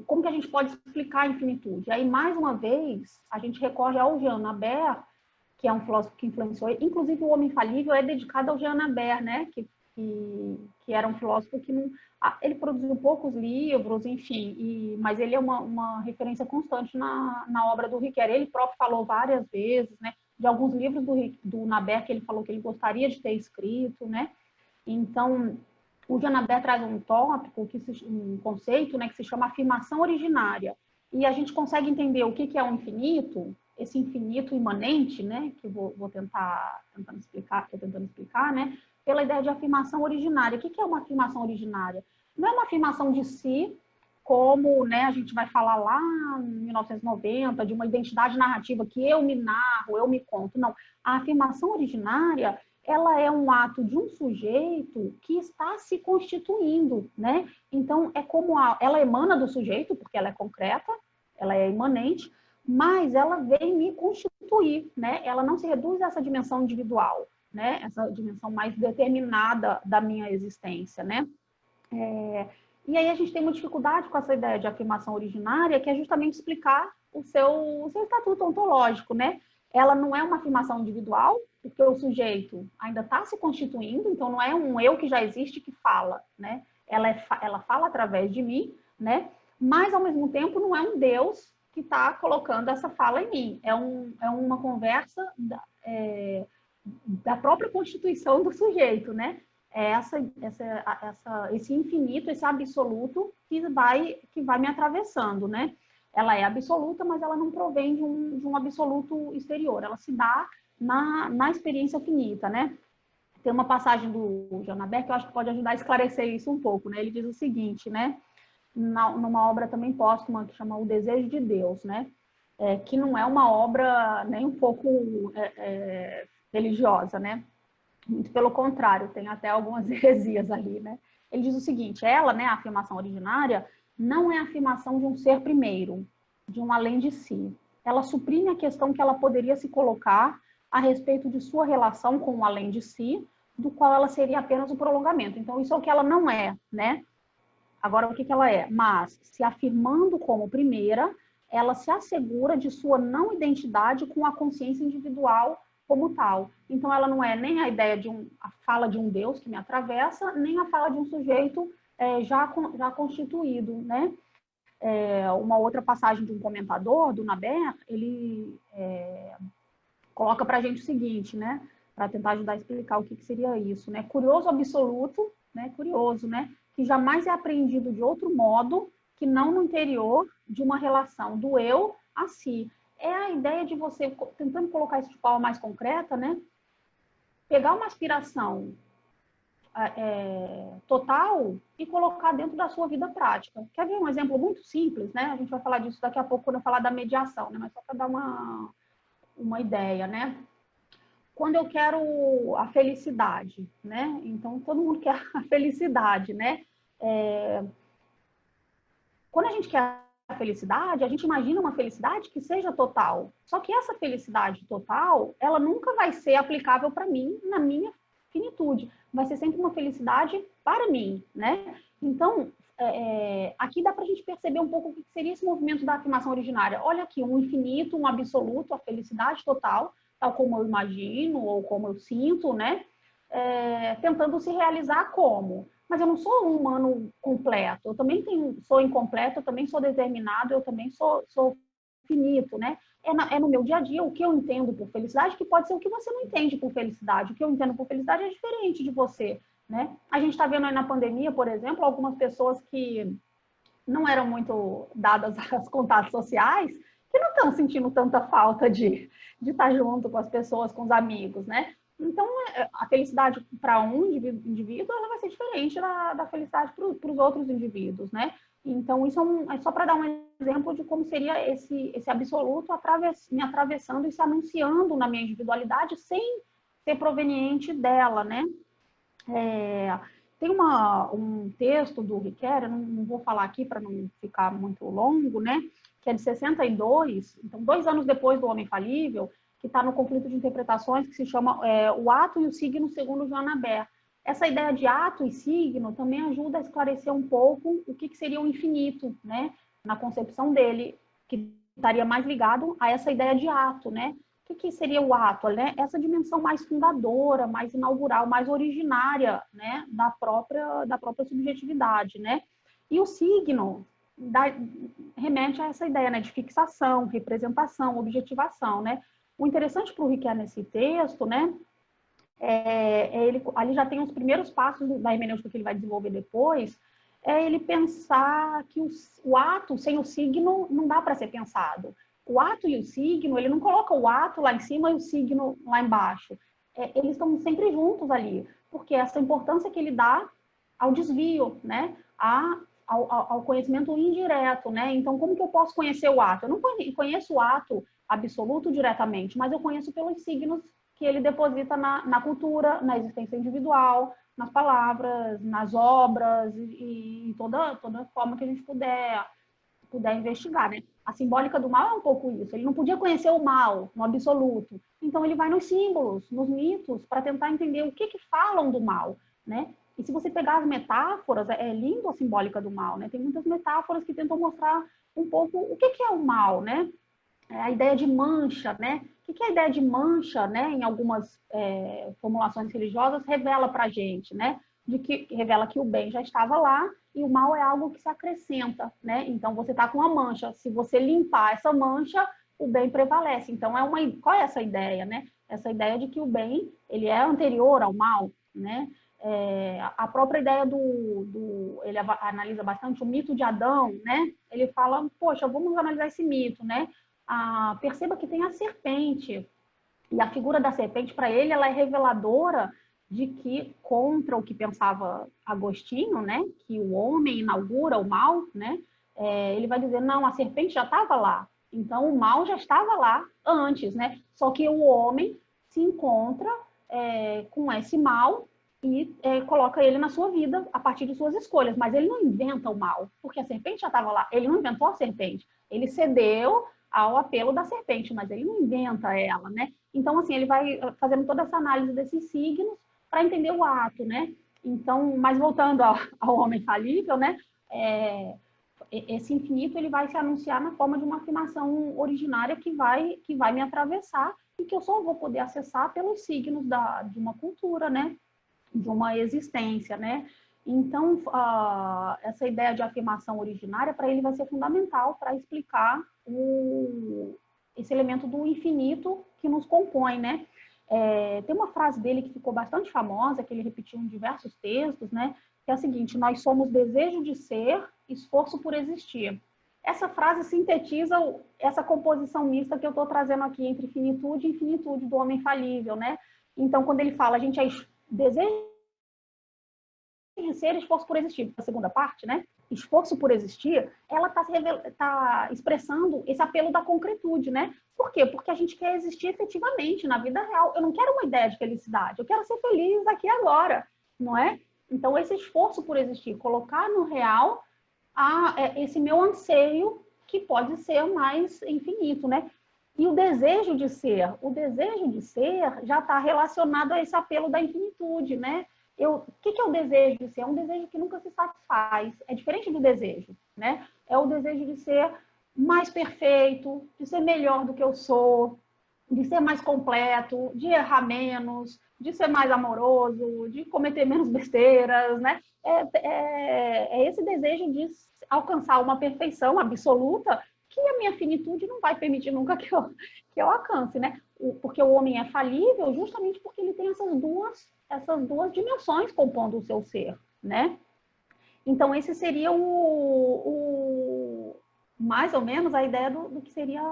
Como que a gente pode explicar a infinitude? Aí, mais uma vez, a gente recorre ao Jean Nabert, que é um filósofo que influenciou, inclusive o Homem Falível é dedicado ao Jean Nabert, né? Que era um filósofo que não... Ele produziu poucos livros, enfim, mas ele é uma referência constante na obra do Riquet. Ele próprio falou várias vezes, né? De alguns livros do Nabert que ele falou que ele gostaria de ter escrito, né? Então, o Jean Nabert traz um tópico, um conceito, né, que se chama afirmação originária. E a gente consegue entender o que é o infinito, esse infinito imanente, né, que vou tentando explicar, né, pela ideia de afirmação originária. O que é uma afirmação originária? Não é uma afirmação de si, como, né, a gente vai falar lá em 1990, de uma identidade narrativa que eu me narro, eu me conto. Não. A afirmação originária, ela é um ato de um sujeito que está se constituindo, né? Então, é como ela emana do sujeito, porque ela é concreta, ela é imanente, mas ela vem me constituir, né? Ela não se reduz a essa dimensão individual, né? Essa dimensão mais determinada da minha existência, né? E aí a gente tem uma dificuldade com essa ideia de afirmação originária, que é justamente explicar o seu estatuto ontológico, né? Ela não é uma afirmação individual, porque o sujeito ainda está se constituindo, então não é um eu que já existe que fala, né? Ela fala através de mim, né? Mas, ao mesmo tempo, não é um Deus que está colocando essa fala em mim. É uma conversa da própria constituição do sujeito, né? É esse infinito, esse absoluto que vai me atravessando, né? Ela é absoluta, mas ela não provém de um absoluto exterior. Ela se dá na experiência finita, né? Tem uma passagem do Johanneberg que eu acho que pode ajudar a esclarecer isso um pouco, né? Ele diz o seguinte, né? Numa obra também póstuma que chama O Desejo de Deus, né? Que não é uma obra nem um pouco religiosa, né? Muito pelo contrário, tem até algumas heresias ali, né? Ele diz o seguinte, ela, né, a afirmação originária, não é a afirmação de um ser primeiro, de um além de si. Ela suprime a questão que ela poderia se colocar a respeito de sua relação com o além de si, do qual ela seria apenas o prolongamento. Então, isso é o que ela não é, né? Agora, o que ela é? Mas, se afirmando como primeira, ela se assegura de sua não identidade com a consciência individual como tal. Então, ela não é nem a ideia de a fala de um Deus que me atravessa, nem a fala de um sujeito já constituído, né? Uma outra passagem de um comentador, do Naber, ele coloca para a gente o seguinte, né? Para tentar ajudar a explicar o que seria isso, né? Curioso absoluto, né? Curioso, né? Que jamais é apreendido de outro modo que não no interior de uma relação do eu a si. É a ideia de você, tentando colocar isso de forma mais concreta, né? Pegar uma aspiração total e colocar dentro da sua vida prática. Quer ver um exemplo muito simples, né? A gente vai falar disso daqui a pouco quando eu falar da mediação, né? Mas só para dar uma ideia, né? Quando eu quero a felicidade, né? Então, todo mundo quer a felicidade, né? Quando a gente quer a felicidade, a gente imagina uma felicidade que seja total. Só que essa felicidade total, ela nunca vai ser aplicável para mim, na minha finitude. Vai ser sempre uma felicidade para mim, né? Então, aqui dá para a gente perceber um pouco o que seria esse movimento da afirmação originária. Olha aqui, um infinito, um absoluto, a felicidade total, tal como eu imagino ou como eu sinto, né? Tentando se realizar como? Mas eu não sou um humano completo, eu também sou incompleto, eu também sou determinado, eu também sou finito, né? É no meu dia a dia o que eu entendo por felicidade, que pode ser o que você não entende por felicidade. O que eu entendo por felicidade é diferente de você, né? A gente está vendo aí na pandemia, por exemplo, algumas pessoas que não eram muito dadas aos contatos sociais, que não estão sentindo tanta falta de estar junto com as pessoas, com os amigos, né? Então, a felicidade para um indivíduo ela vai ser diferente da felicidade para os outros indivíduos, né? Então, isso é só para dar um exemplo de como seria esse absoluto me atravessando e se anunciando na minha individualidade sem ser proveniente dela, né? Tem um texto do Riquet, não vou falar aqui para não ficar muito longo, né? Que é de 62, então 2 anos depois do Homem Falível, que está no conflito de interpretações, que se chama O Ato e o Signo segundo Johanneberg. Essa ideia de ato e signo também ajuda a esclarecer um pouco o que seria o infinito, né? Na concepção dele, que estaria mais ligado a essa ideia de ato, né? O que seria o ato, né? Essa dimensão mais fundadora, mais inaugural, mais originária, né? Da própria subjetividade, né? E o signo remete a essa ideia, né? De fixação, representação, objetivação, né? O interessante para o Riquet nesse texto, né? Ele ali já tem os primeiros passos da hermenêutica que ele vai desenvolver depois, ele pensar que o ato sem o signo não dá para ser pensado. O ato e o signo, ele não coloca o ato lá em cima e o signo lá embaixo. Eles estão sempre juntos ali, porque essa importância que ele dá ao desvio, né? Ao conhecimento indireto, né? Então, como que eu posso conhecer o ato? Eu não conheço o ato absoluto diretamente, mas eu conheço pelos signos que ele deposita na cultura, na existência individual, nas palavras, nas obras e toda forma que a gente puder investigar, né? A simbólica do mal é um pouco isso. Ele não podia conhecer o mal no absoluto. Então, ele vai nos símbolos, nos mitos, para tentar entender o que falam do mal, né? E se você pegar as metáforas, é lindo a simbólica do mal, né? Tem muitas metáforas que tentam mostrar um pouco o que é o mal, né? A ideia de mancha, né? O que a ideia de mancha, né? Em algumas formulações religiosas, revela para a gente, né? Revela que o bem já estava lá e o mal é algo que se acrescenta, né? Então, você está com uma mancha. Se você limpar essa mancha, o bem prevalece. Então, qual é essa ideia, né? Essa ideia de que o bem, ele é anterior ao mal, né? A própria ideia ele analisa bastante o mito de Adão, né? Ele fala, poxa, vamos analisar esse mito, né? Perceba que tem a serpente, e a figura da serpente, para ele, ela é reveladora de que, contra o que pensava Agostinho, né? Que o homem inaugura o mal, né? Ele vai dizer, não, a serpente já estava lá, então o mal já estava lá antes, né? Só que o homem se encontra com esse mal e coloca ele na sua vida a partir de suas escolhas, mas ele não inventa o mal, porque a serpente já estava lá, ele não inventou a serpente, ele cedeu ao apelo da serpente, mas ele não inventa ela, né? Então, assim, ele vai fazendo toda essa análise desses signos para entender o ato, né? Então, mas voltando ao homem falível, né? Esse infinito ele vai se anunciar na forma de uma afirmação originária que vai me atravessar e que eu só vou poder acessar pelos signos de uma cultura, né? De uma existência, né? Então, essa ideia de afirmação originária, para ele, vai ser fundamental para explicar esse elemento do infinito que nos compõe, né? Tem uma frase dele que ficou bastante famosa, que ele repetiu em diversos textos, né? Que é a seguinte: nós somos desejo de ser, esforço por existir. Essa frase sintetiza essa composição mista que eu estou trazendo aqui entre finitude e infinitude do homem falível, né? Então, quando ele fala, a gente é desejo de ser, esforço por existir. A segunda parte, né? Esforço por existir, ela tá expressando esse apelo da concretude, né? Por quê? Porque a gente quer existir efetivamente na vida real. Eu não quero uma ideia de felicidade, eu quero ser feliz aqui e agora, não é? Então, esse esforço por existir, colocar no real esse meu anseio que pode ser mais infinito, né? E o desejo de ser já está relacionado a esse apelo da infinitude, né? O que é o desejo de ser? É um desejo que nunca se satisfaz. É diferente do desejo, né? É o desejo de ser mais perfeito, de ser melhor do que eu sou, de ser mais completo, de errar menos, de ser mais amoroso, de cometer menos besteiras, né? É esse desejo de alcançar uma perfeição absoluta que a minha finitude não vai permitir nunca que eu alcance, né? Porque o homem é falível justamente porque ele tem essas duas dimensões compondo o seu ser, né? Então, esse seria mais ou menos a ideia do que seria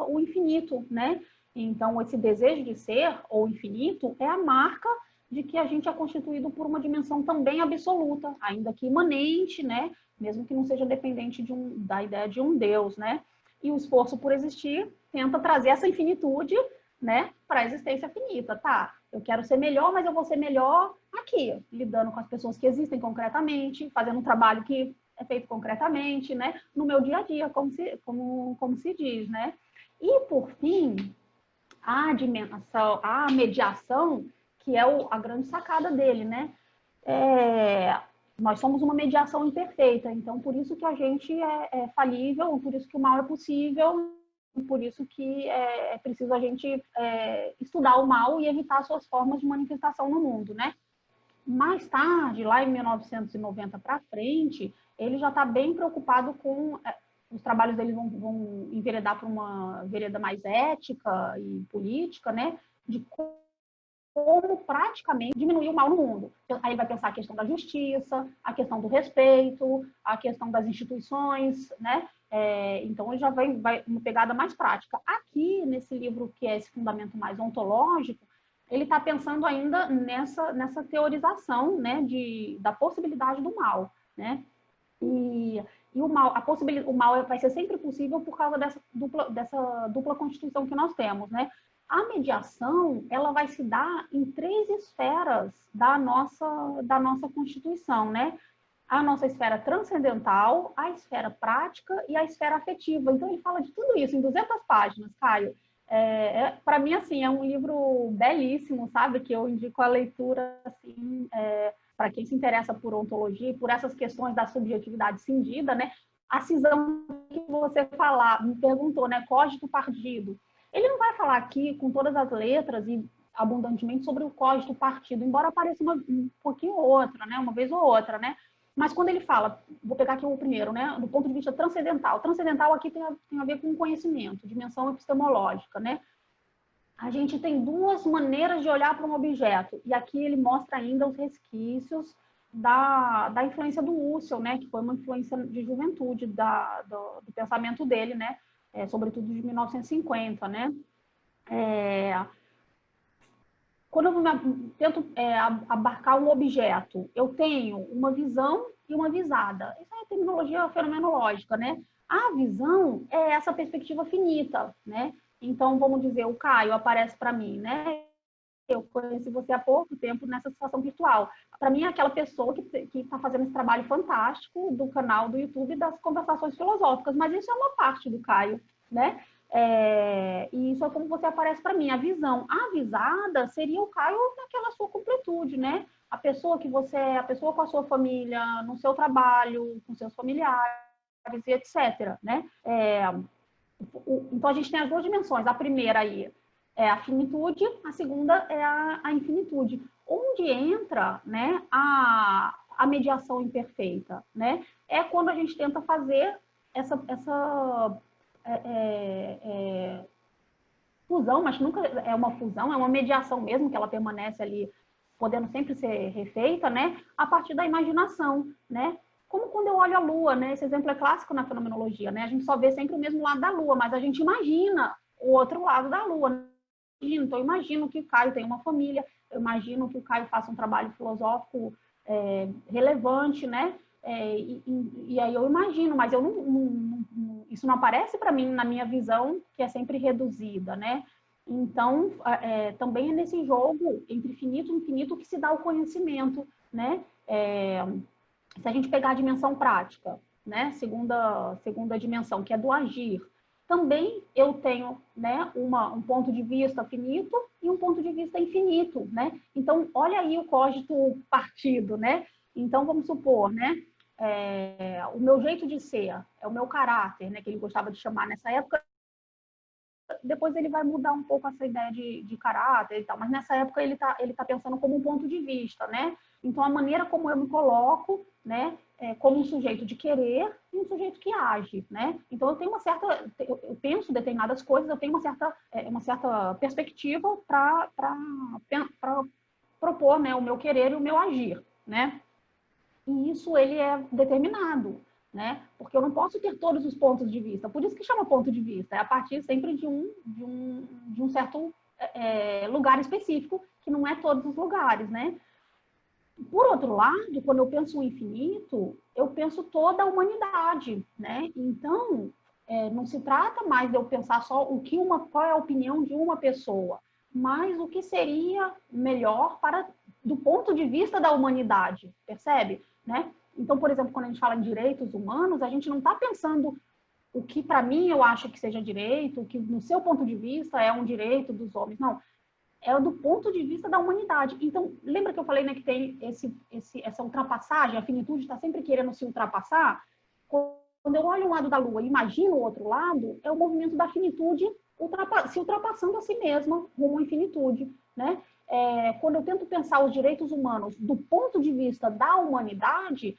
o infinito, né? Então, esse desejo de ser, ou infinito, é a marca de que a gente é constituído por uma dimensão também absoluta, ainda que imanente, né? Mesmo que não seja dependente da ideia de um Deus, né? E o esforço por existir tenta trazer essa infinitude, né, para a existência finita. Tá, eu quero ser melhor, mas eu vou ser melhor aqui, lidando com as pessoas que existem concretamente, fazendo um trabalho que é feito concretamente, né, no meu dia a dia, como se diz, né. E, por fim, a mediação, que é a grande sacada dele, né, nós somos uma mediação imperfeita, então por isso que a gente é falível, por isso que o mal é possível, por isso que é preciso a gente estudar o mal e evitar suas formas de manifestação no mundo, né? Mais tarde, lá em 1990 para frente, ele já está bem preocupado com... os trabalhos dele vão enveredar para uma vereda mais ética e política, né? De como praticamente diminuir o mal no mundo. Aí ele vai pensar a questão da justiça, a questão do respeito, a questão das instituições, né? Então, ele já vai uma pegada mais prática. Aqui, nesse livro, que é esse fundamento mais ontológico, ele está pensando ainda nessa teorização, né, da possibilidade do mal, né? E o mal, o mal vai ser sempre possível por causa dessa dupla constituição que nós temos, né? A mediação, ela vai se dar em 3 esferas da nossa Constituição, né? A nossa esfera transcendental, a esfera prática e a esfera afetiva. Então, ele fala de tudo isso em 200 páginas, Caio. Para mim, assim, é um livro belíssimo, sabe? Que eu indico a leitura, assim, para quem se interessa por ontologia e por essas questões da subjetividade cindida, né? A cisão que você me perguntou, né? Cógito partido. Ele não vai falar aqui com todas as letras e abundantemente sobre o cógito partido, embora apareça um pouquinho ou outra, né? Uma vez ou outra, né? Mas quando ele fala, vou pegar aqui o primeiro, né? Do ponto de vista transcendental. Transcendental aqui tem a ver com conhecimento, dimensão epistemológica, né? a gente tem duas maneiras de olhar para um objeto. E aqui ele mostra ainda os resquícios da influência do Husserl, né, que foi uma influência de juventude do pensamento dele, né, sobretudo de 1950, né. Quando eu tento abarcar um objeto, eu tenho uma visão e uma visada. Isso é terminologia fenomenológica, né? A visão é essa perspectiva finita, né? Então, vamos dizer, o Caio aparece para mim, né? Eu conheci você há pouco tempo nessa situação virtual. Para mim, é aquela pessoa que está fazendo esse trabalho fantástico do canal do YouTube das conversações filosóficas, mas isso é uma parte do Caio, né? E isso é como você aparece para mim. A visão avisada seria o Caio naquela sua completude, né? A pessoa que você é, a pessoa com a sua família, no seu trabalho, com seus familiares, e etc. Né? Então, a gente tem as duas dimensões. A primeira aí é a finitude, a segunda é a infinitude. Onde entra, né, a mediação imperfeita, né? É quando a gente tenta fazer essa fusão, mas nunca é uma fusão, é uma mediação mesmo, que ela permanece ali, podendo sempre ser refeita, né? A partir da imaginação, né? Como quando eu olho a Lua, né? Esse exemplo é clássico na fenomenologia, né? A gente só vê sempre o mesmo lado da Lua, mas a gente imagina o outro lado da Lua. Então, eu imagino que o Caio tem uma família, eu imagino que o Caio faça um trabalho filosófico relevante, né? E aí eu imagino, mas eu isso não aparece para mim na minha visão, que é sempre reduzida, né? Então, também é nesse jogo entre finito e infinito que se dá o conhecimento, né? Se a gente pegar a dimensão prática, né? Segunda dimensão, que é do agir, também eu tenho, né, um ponto de vista finito e um ponto de vista infinito, né? Então, olha aí o cogito partido, né? Então, vamos supor, né? O meu jeito de ser, é o meu caráter, né? Que ele gostava de chamar nessa época. Depois ele vai mudar um pouco essa ideia de caráter e tal, mas nessa época ele tá pensando como um ponto de vista, né? Então, a maneira como eu me coloco, né? Como um sujeito de querer e um sujeito que age, né? Então, eu tenho eu penso determinadas coisas, eu tenho uma certa perspectiva para propor, né, o meu querer e o meu agir, né? E isso ele é determinado, né? Porque eu não posso ter todos os pontos de vista. Por isso que chama ponto de vista. É a partir sempre de um certo lugar específico, que não é todos os lugares, né? Por outro lado, quando eu penso o infinito, eu penso toda a humanidade, né? Então, não se trata mais de eu pensar só qual é a opinião de uma pessoa, mas o que seria melhor do ponto de vista da humanidade, percebe? Né? Então, por exemplo, quando a gente fala em direitos humanos, a gente não está pensando o que para mim eu acho que seja direito, o que no seu ponto de vista é um direito dos homens, não. É do ponto de vista da humanidade. Então, lembra que eu falei, né, que tem essa ultrapassagem, a finitude está sempre querendo se ultrapassar? Quando eu olho um lado da Lua e imagino o outro lado, é o movimento da finitude se ultrapassando a si mesma rumo à infinitude, né? Quando eu tento pensar os direitos humanos do ponto de vista da humanidade,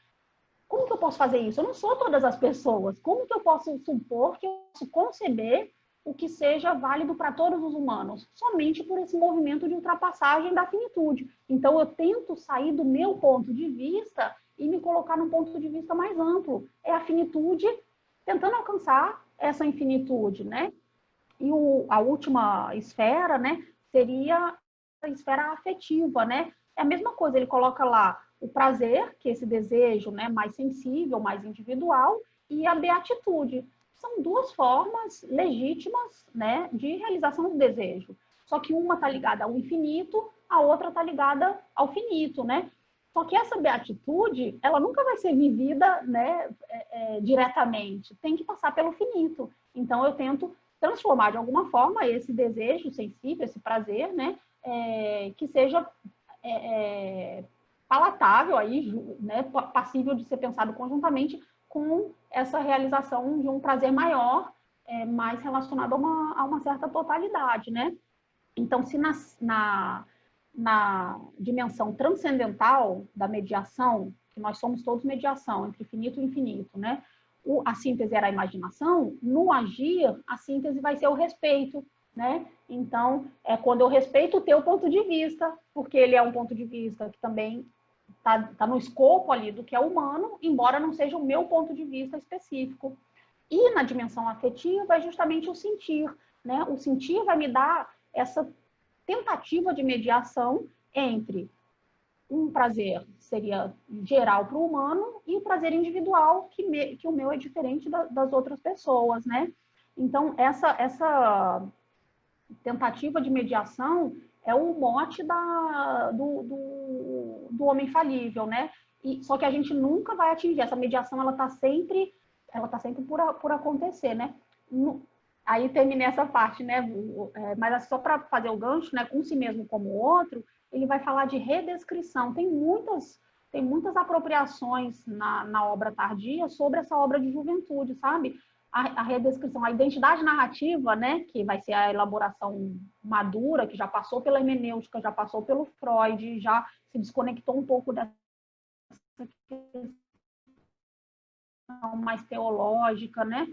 como que eu posso fazer isso? Eu não sou todas as pessoas. Como que eu posso supor que eu posso conceber o que seja válido para todos os humanos? Somente por esse movimento de ultrapassagem da finitude. Então, eu tento sair do meu ponto de vista e me colocar num ponto de vista mais amplo. É a finitude tentando alcançar essa infinitude, né? E a última esfera, né, seria a esfera afetiva, né? É a mesma coisa, ele coloca lá o prazer, que é esse desejo, né, mais sensível, mais individual, e a beatitude. São duas formas legítimas, né, de realização do desejo. Só que uma está ligada ao infinito, a outra está ligada ao finito, né? Só que essa beatitude, ela nunca vai ser vivida, né, diretamente. Tem que passar pelo finito. Então, eu tento transformar de alguma forma esse desejo sensível, esse prazer, né, que seja palatável aí, né, passível de ser pensado conjuntamente com essa realização de um prazer maior, mais relacionado a uma certa totalidade, né? Então, se na dimensão transcendental da mediação, que nós somos todos mediação entre finito e infinito, né? A síntese era a imaginação, no agir, a síntese vai ser o respeito, né? Então, é quando eu respeito o teu ponto de vista, porque ele é um ponto de vista que também está no escopo ali do que é humano, embora não seja o meu ponto de vista específico. E na dimensão afetiva é justamente o sentir, né? O sentir vai me dar essa tentativa de mediação entre um prazer seria geral para o humano e o prazer individual, que o meu é diferente das outras pessoas, né? Então, essa tentativa de mediação é o mote do homem falível, né? Só que a gente nunca vai atingir essa mediação, ela está sempre por acontecer, né? Aí terminei essa parte, né? Mas só para fazer o gancho, né? Um si mesmo como o outro, ele vai falar de redescrição. Tem muitas apropriações na obra tardia sobre essa obra de juventude, sabe? A redescrição, a identidade narrativa, né, que vai ser a elaboração madura, que já passou pela hermenêutica, já passou pelo Freud, já se desconectou um pouco dessa questão mais teológica, né?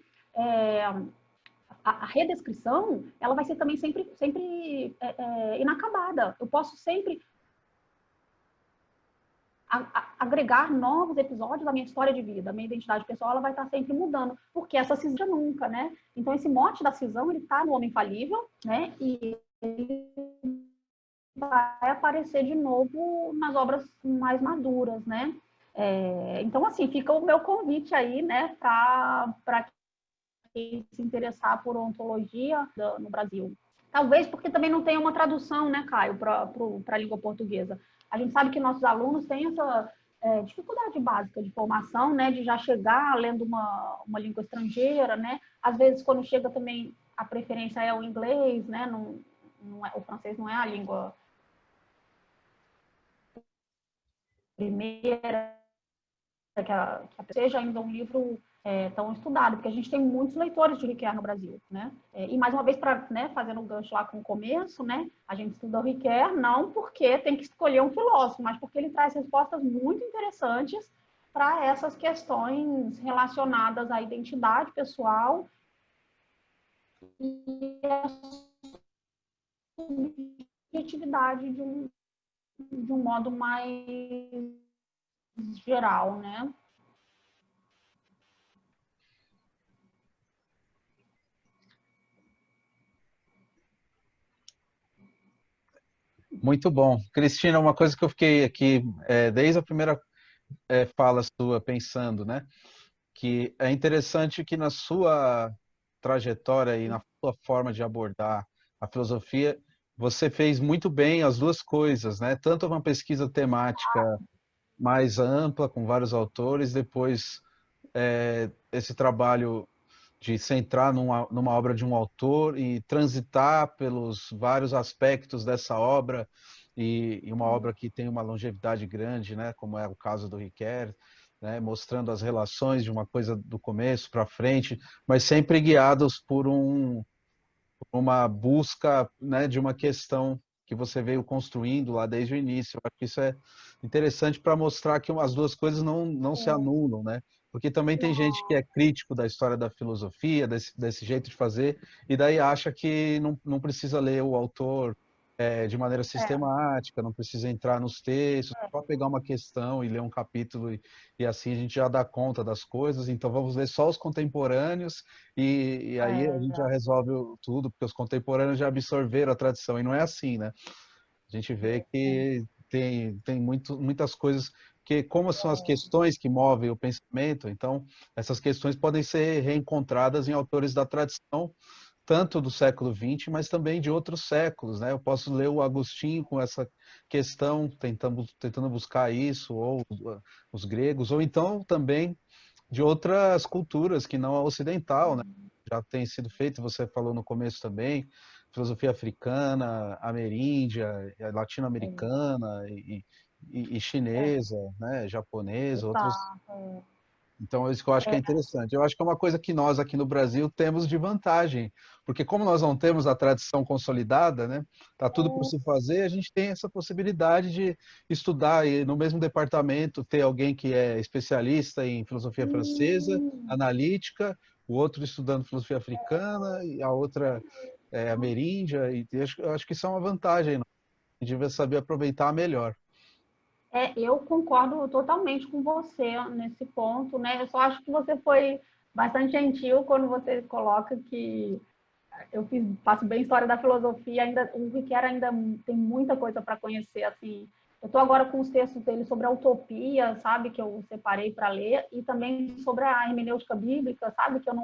A redescrição, ela vai ser também sempre inacabada. Eu posso sempre agregar novos episódios da minha história de vida, a minha identidade pessoal, ela vai estar sempre mudando, porque essa cisão nunca, né? Então, esse mote da cisão, ele está no homem falível, né? E ele vai aparecer de novo nas obras mais maduras, né? Então, assim, fica o meu convite aí, né, para quem se interessar por ontologia no Brasil. Talvez porque também não tem uma tradução, né, Caio, para a língua portuguesa. A gente sabe que nossos alunos têm essa dificuldade básica de formação, né, de já chegar lendo uma língua estrangeira, né? Às vezes, quando chega também, a preferência é o inglês, né? Não é, o francês não é a língua primeira, que seja ainda um livro tão estudado, porque a gente tem muitos leitores de Riquet no Brasil, né? E mais uma vez, para, né, fazendo um gancho lá com o começo, né? A gente estuda o Riquet não porque tem que escolher um filósofo, mas porque ele traz respostas muito interessantes para essas questões relacionadas à identidade pessoal e à subjetividade de um modo mais geral, né? Muito bom. Cristina, uma coisa que eu fiquei aqui, desde a primeira fala sua, pensando, né? Que é interessante que na sua trajetória e na sua forma de abordar a filosofia, você fez muito bem as duas coisas, né? Tanto uma pesquisa temática mais ampla, com vários autores, depois esse trabalho de centrar numa obra de um autor e transitar pelos vários aspectos dessa obra, e uma obra que tem uma longevidade grande, né, como é o caso do Riquet, né, mostrando as relações de uma coisa do começo para frente, mas sempre guiados por uma busca, né, de uma questão que você veio construindo lá desde o início. Eu acho que isso é interessante para mostrar que as duas coisas não se anulam, né? Porque também tem gente que é crítico da história da filosofia, desse jeito de fazer, e daí acha que não precisa ler o autor de maneira sistemática, não precisa entrar nos textos, só pegar uma questão e ler um capítulo, e assim a gente já dá conta das coisas. Então vamos ler só os contemporâneos e aí a gente já resolve tudo, porque os contemporâneos já absorveram a tradição, e não é assim, né? A gente vê que tem muitas coisas que, como são as questões que movem o pensamento, então essas questões podem ser reencontradas em autores da tradição, tanto do século XX, mas também de outros séculos, né? Eu posso ler o Agostinho com essa questão, tentando buscar isso, ou os gregos, ou então também de outras culturas que não a ocidental, né? Já tem sido feito, você falou no começo também, filosofia africana, ameríndia, latino-americana e chinesa, né? Japonesa, outros. Exato. Então, é isso que eu acho que é interessante. Eu acho que é uma coisa que nós aqui no Brasil temos de vantagem, porque como nós não temos a tradição consolidada, né? Tá tudo por se fazer, a gente tem essa possibilidade de estudar e no mesmo departamento ter alguém que é especialista em filosofia francesa, analítica, o outro estudando filosofia africana e a outra ameríndia, e eu acho que isso é uma vantagem, né? A gente devia saber aproveitar melhor. Eu concordo totalmente com você nesse ponto, né? Eu só acho que você foi bastante gentil quando você coloca que faço bem história da filosofia, ainda o Riquet ainda tem muita coisa para conhecer, assim. Eu estou agora com os textos dele sobre a utopia, sabe, que eu separei para ler, e também sobre a hermenêutica bíblica, sabe, que eu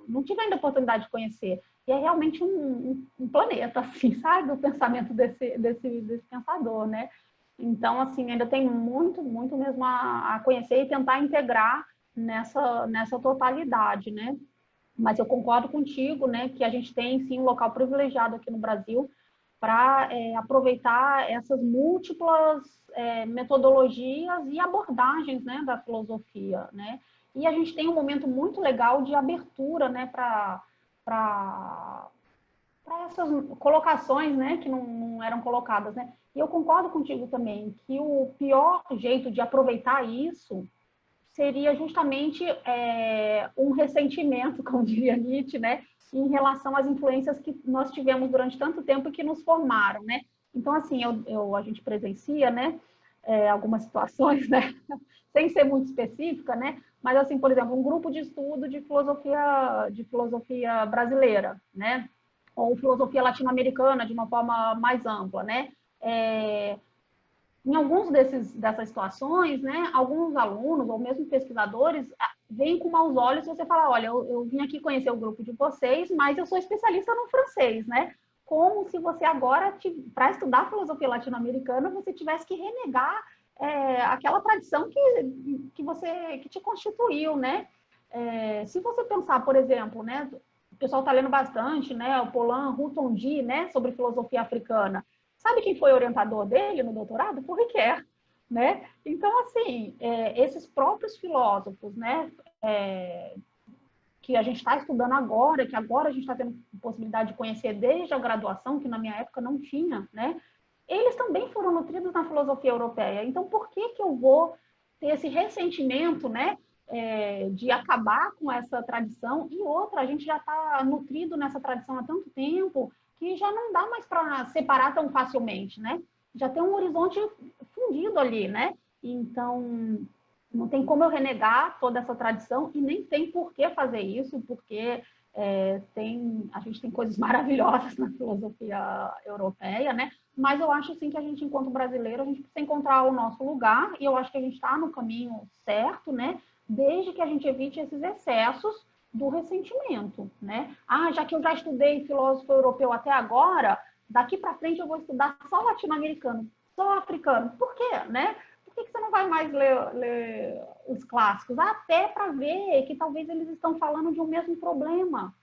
não tive ainda a oportunidade de conhecer. E é realmente um planeta, assim, sabe, o pensamento desse pensador, né? Então, assim, ainda tem muito, muito mesmo a conhecer e tentar integrar nessa totalidade, né? Mas eu concordo contigo, né, que a gente tem sim um local privilegiado aqui no Brasil para aproveitar essas múltiplas metodologias e abordagens, né, da filosofia, né? E a gente tem um momento muito legal de abertura, né, para essas colocações, né, que não eram colocadas, né? E eu concordo contigo também que o pior jeito de aproveitar isso seria justamente um ressentimento, como diria Nietzsche, né, em relação às influências que nós tivemos durante tanto tempo e que nos formaram, né? Então, assim, a gente presencia, né, algumas situações, né, sem ser muito específica, né, mas, assim, por exemplo, um grupo de estudo de filosofia brasileira, né, ou filosofia latino-americana de uma forma mais ampla, né, em alguns dessas situações, né, alguns alunos ou mesmo pesquisadores veem com maus olhos e você fala, olha, eu vim aqui conhecer o grupo de vocês, mas eu sou especialista no francês, né? Como se você agora, para estudar filosofia latino-americana, você tivesse que renegar aquela tradição que te constituiu, né? Se você pensar, por exemplo, né, o pessoal está lendo bastante, né, o Paulin Routondi, né, sobre filosofia africana. Sabe quem foi orientador dele no doutorado? Por Riquet, né? Então, assim, esses próprios filósofos, né, que a gente está estudando agora, que agora a gente está tendo possibilidade de conhecer desde a graduação, que na minha época não tinha, né? Eles também foram nutridos na filosofia europeia. Então, por que eu vou ter esse ressentimento, né, de acabar com essa tradição? E outra, a gente já está nutrido nessa tradição há tanto tempo que já não dá mais para separar tão facilmente, né? Já tem um horizonte fundido ali, né? Então, não tem como eu renegar toda essa tradição e nem tem por que fazer isso, porque a gente tem coisas maravilhosas na filosofia europeia, né? Mas eu acho assim que a gente, enquanto brasileiro, a gente precisa encontrar o nosso lugar e eu acho que a gente está no caminho certo, né? Desde que a gente evite esses excessos do ressentimento, né? Ah, já que eu já estudei filósofo europeu até agora, daqui para frente eu vou estudar só latino-americano, só africano. Por quê, né? Por que você não vai mais ler os clássicos? Até para ver que talvez eles estão falando de um mesmo problema.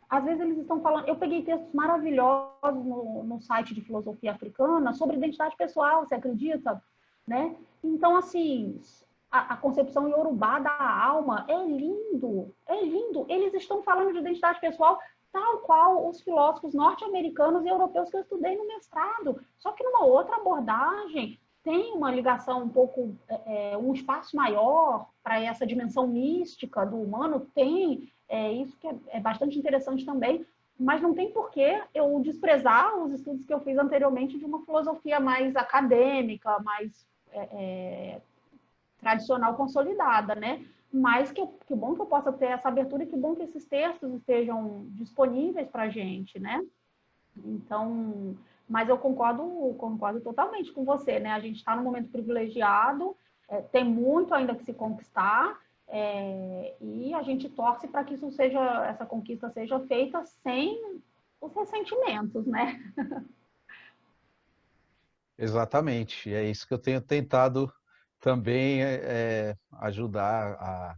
Às vezes eles estão falando... Eu peguei textos maravilhosos no site de filosofia africana sobre identidade pessoal, você acredita? Né? Então, assim, a concepção iorubá da alma é lindo, é lindo. Eles estão falando de identidade pessoal tal qual os filósofos norte-americanos e europeus que eu estudei no mestrado, só que numa outra abordagem, tem uma ligação um pouco, um espaço maior para essa dimensão mística do humano, tem isso que é bastante interessante também, mas não tem por que eu desprezar os estudos que eu fiz anteriormente de uma filosofia mais acadêmica, mais tradicional consolidada, né? Mas que bom que eu possa ter essa abertura e que bom que esses textos estejam disponíveis para a gente, né? Então, mas eu concordo totalmente com você, né? A gente está num momento privilegiado, tem muito ainda que se conquistar, e a gente torce para que essa conquista seja feita sem os ressentimentos, né? Exatamente, e é isso que eu tenho tentado também ajudar a,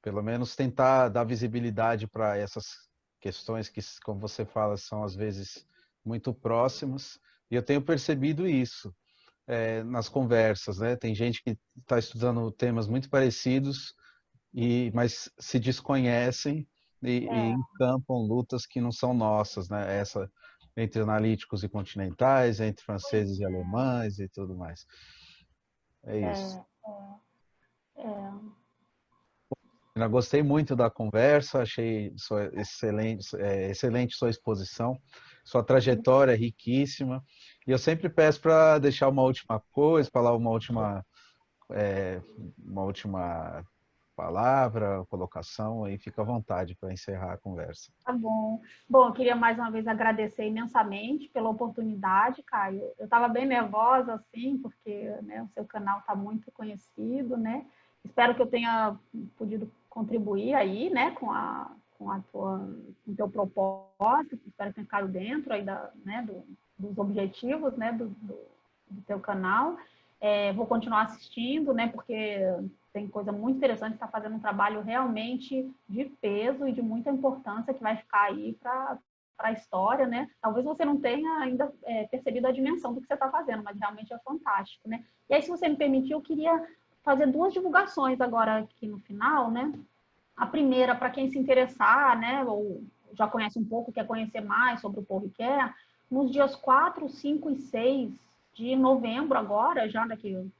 pelo menos, tentar dar visibilidade para essas questões que, como você fala, são às vezes muito próximas, e eu tenho percebido isso nas conversas, né? Tem gente que está estudando temas muito parecidos, mas se desconhecem e É, encampam lutas que não são nossas, né? Essa entre analíticos e continentais, entre franceses e alemães e tudo mais. É isso. é, é. Eu gostei muito da conversa, achei excelente sua exposição, sua trajetória é riquíssima. E eu sempre peço para deixar uma última coisa, falar é, uma última palavra, colocação, aí fica à vontade para encerrar a conversa. Tá bom. Bom, eu queria mais uma vez agradecer imensamente pela oportunidade, Caio. Eu estava bem nervosa, assim, porque, né, o seu canal está muito conhecido, né? Espero que eu tenha podido contribuir aí, né, com o teu propósito. Espero que tenha ficado dentro aí dos objetivos, né, do teu canal. Vou continuar assistindo, né, porque tem coisa muito interessante, está fazendo um trabalho realmente de peso e de muita importância que vai ficar aí para a história, né? Talvez você não tenha ainda percebido a dimensão do que você está fazendo, mas realmente é fantástico, né? E aí, se você me permitir, eu queria fazer duas divulgações agora aqui no final, né? A primeira, para quem se interessar, né, ou já conhece um pouco, quer conhecer mais sobre o Paul Ricoeur, nos dias 4, 5 e 6 de novembro agora, já daqui um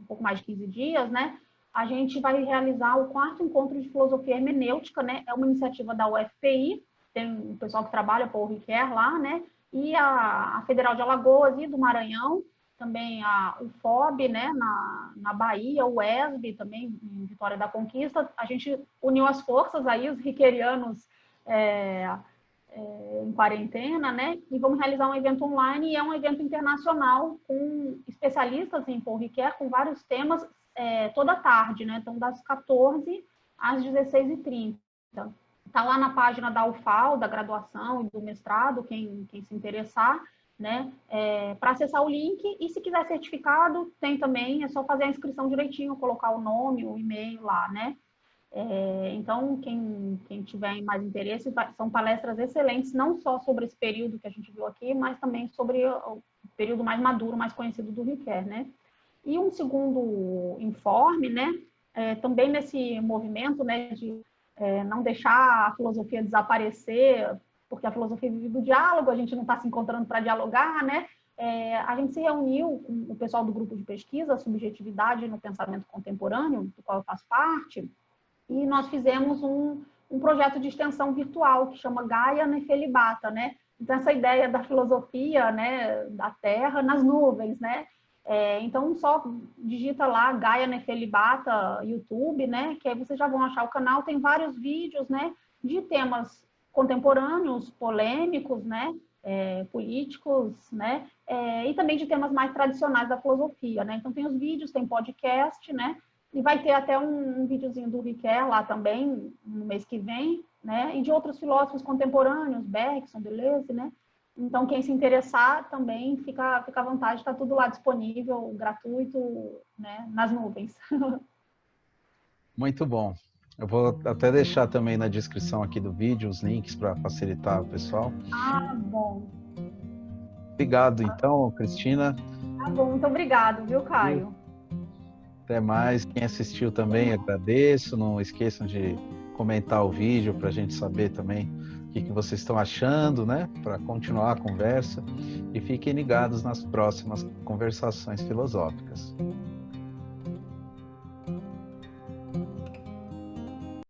pouco mais de 15 dias, né, a gente vai realizar o 4º encontro de filosofia hermenêutica, né, é uma iniciativa da UFPI, tem um pessoal que trabalha Paul Ricoeur lá, né, e a Federal de Alagoas e do Maranhão, também a UFOB, né, na Bahia, o ESB também, em Vitória da Conquista. A gente uniu as forças aí, os riquerianos em quarentena, né, e vamos realizar um evento online, e é um evento internacional com especialistas em Paul Ricoeur, com vários temas, toda tarde, né, então das 14 às 16h30. Está lá na página da UFAL, da graduação e do mestrado, quem se interessar, né, para acessar o link. E se quiser certificado, tem também, é só fazer a inscrição direitinho, colocar o nome, o e-mail lá, né. Então, quem tiver mais interesse, são palestras excelentes, não só sobre esse período que a gente viu aqui, mas também sobre o período mais maduro, mais conhecido do Ricoeur, né. E um segundo informe, né, também nesse movimento, né, de não deixar a filosofia desaparecer, porque a filosofia vive do diálogo, a gente não está se encontrando para dialogar, né? A gente se reuniu com o pessoal do grupo de pesquisa Subjetividade no Pensamento Contemporâneo, do qual eu faço parte, e nós fizemos um projeto de extensão virtual que chama Gaia Nefelibata, né? Então, essa ideia da filosofia, né, da Terra nas nuvens, né? Então, só digita lá Gaia Nefelibata YouTube, né? Que aí vocês já vão achar o canal. Tem vários vídeos, né? De temas contemporâneos, polêmicos, né? Políticos, né? E também de temas mais tradicionais da filosofia, né? Então, tem os vídeos, tem podcast, né? E vai ter até um videozinho do Ricoeur lá também, no mês que vem, né? E de outros filósofos contemporâneos, Bergson, Deleuze, né? Então, quem se interessar também fica à vontade, está tudo lá disponível, gratuito, né, nas nuvens. Muito bom. Eu vou até deixar também na descrição aqui do vídeo os links para facilitar o pessoal. Ah, bom. Obrigado, então, Cristina. Tá bom, muito obrigado, viu, Caio? Até mais. Quem assistiu também, agradeço. Não esqueçam de comentar o vídeo para a gente saber também o que vocês estão achando, né? Para continuar a conversa. E fiquem ligados nas próximas conversações filosóficas.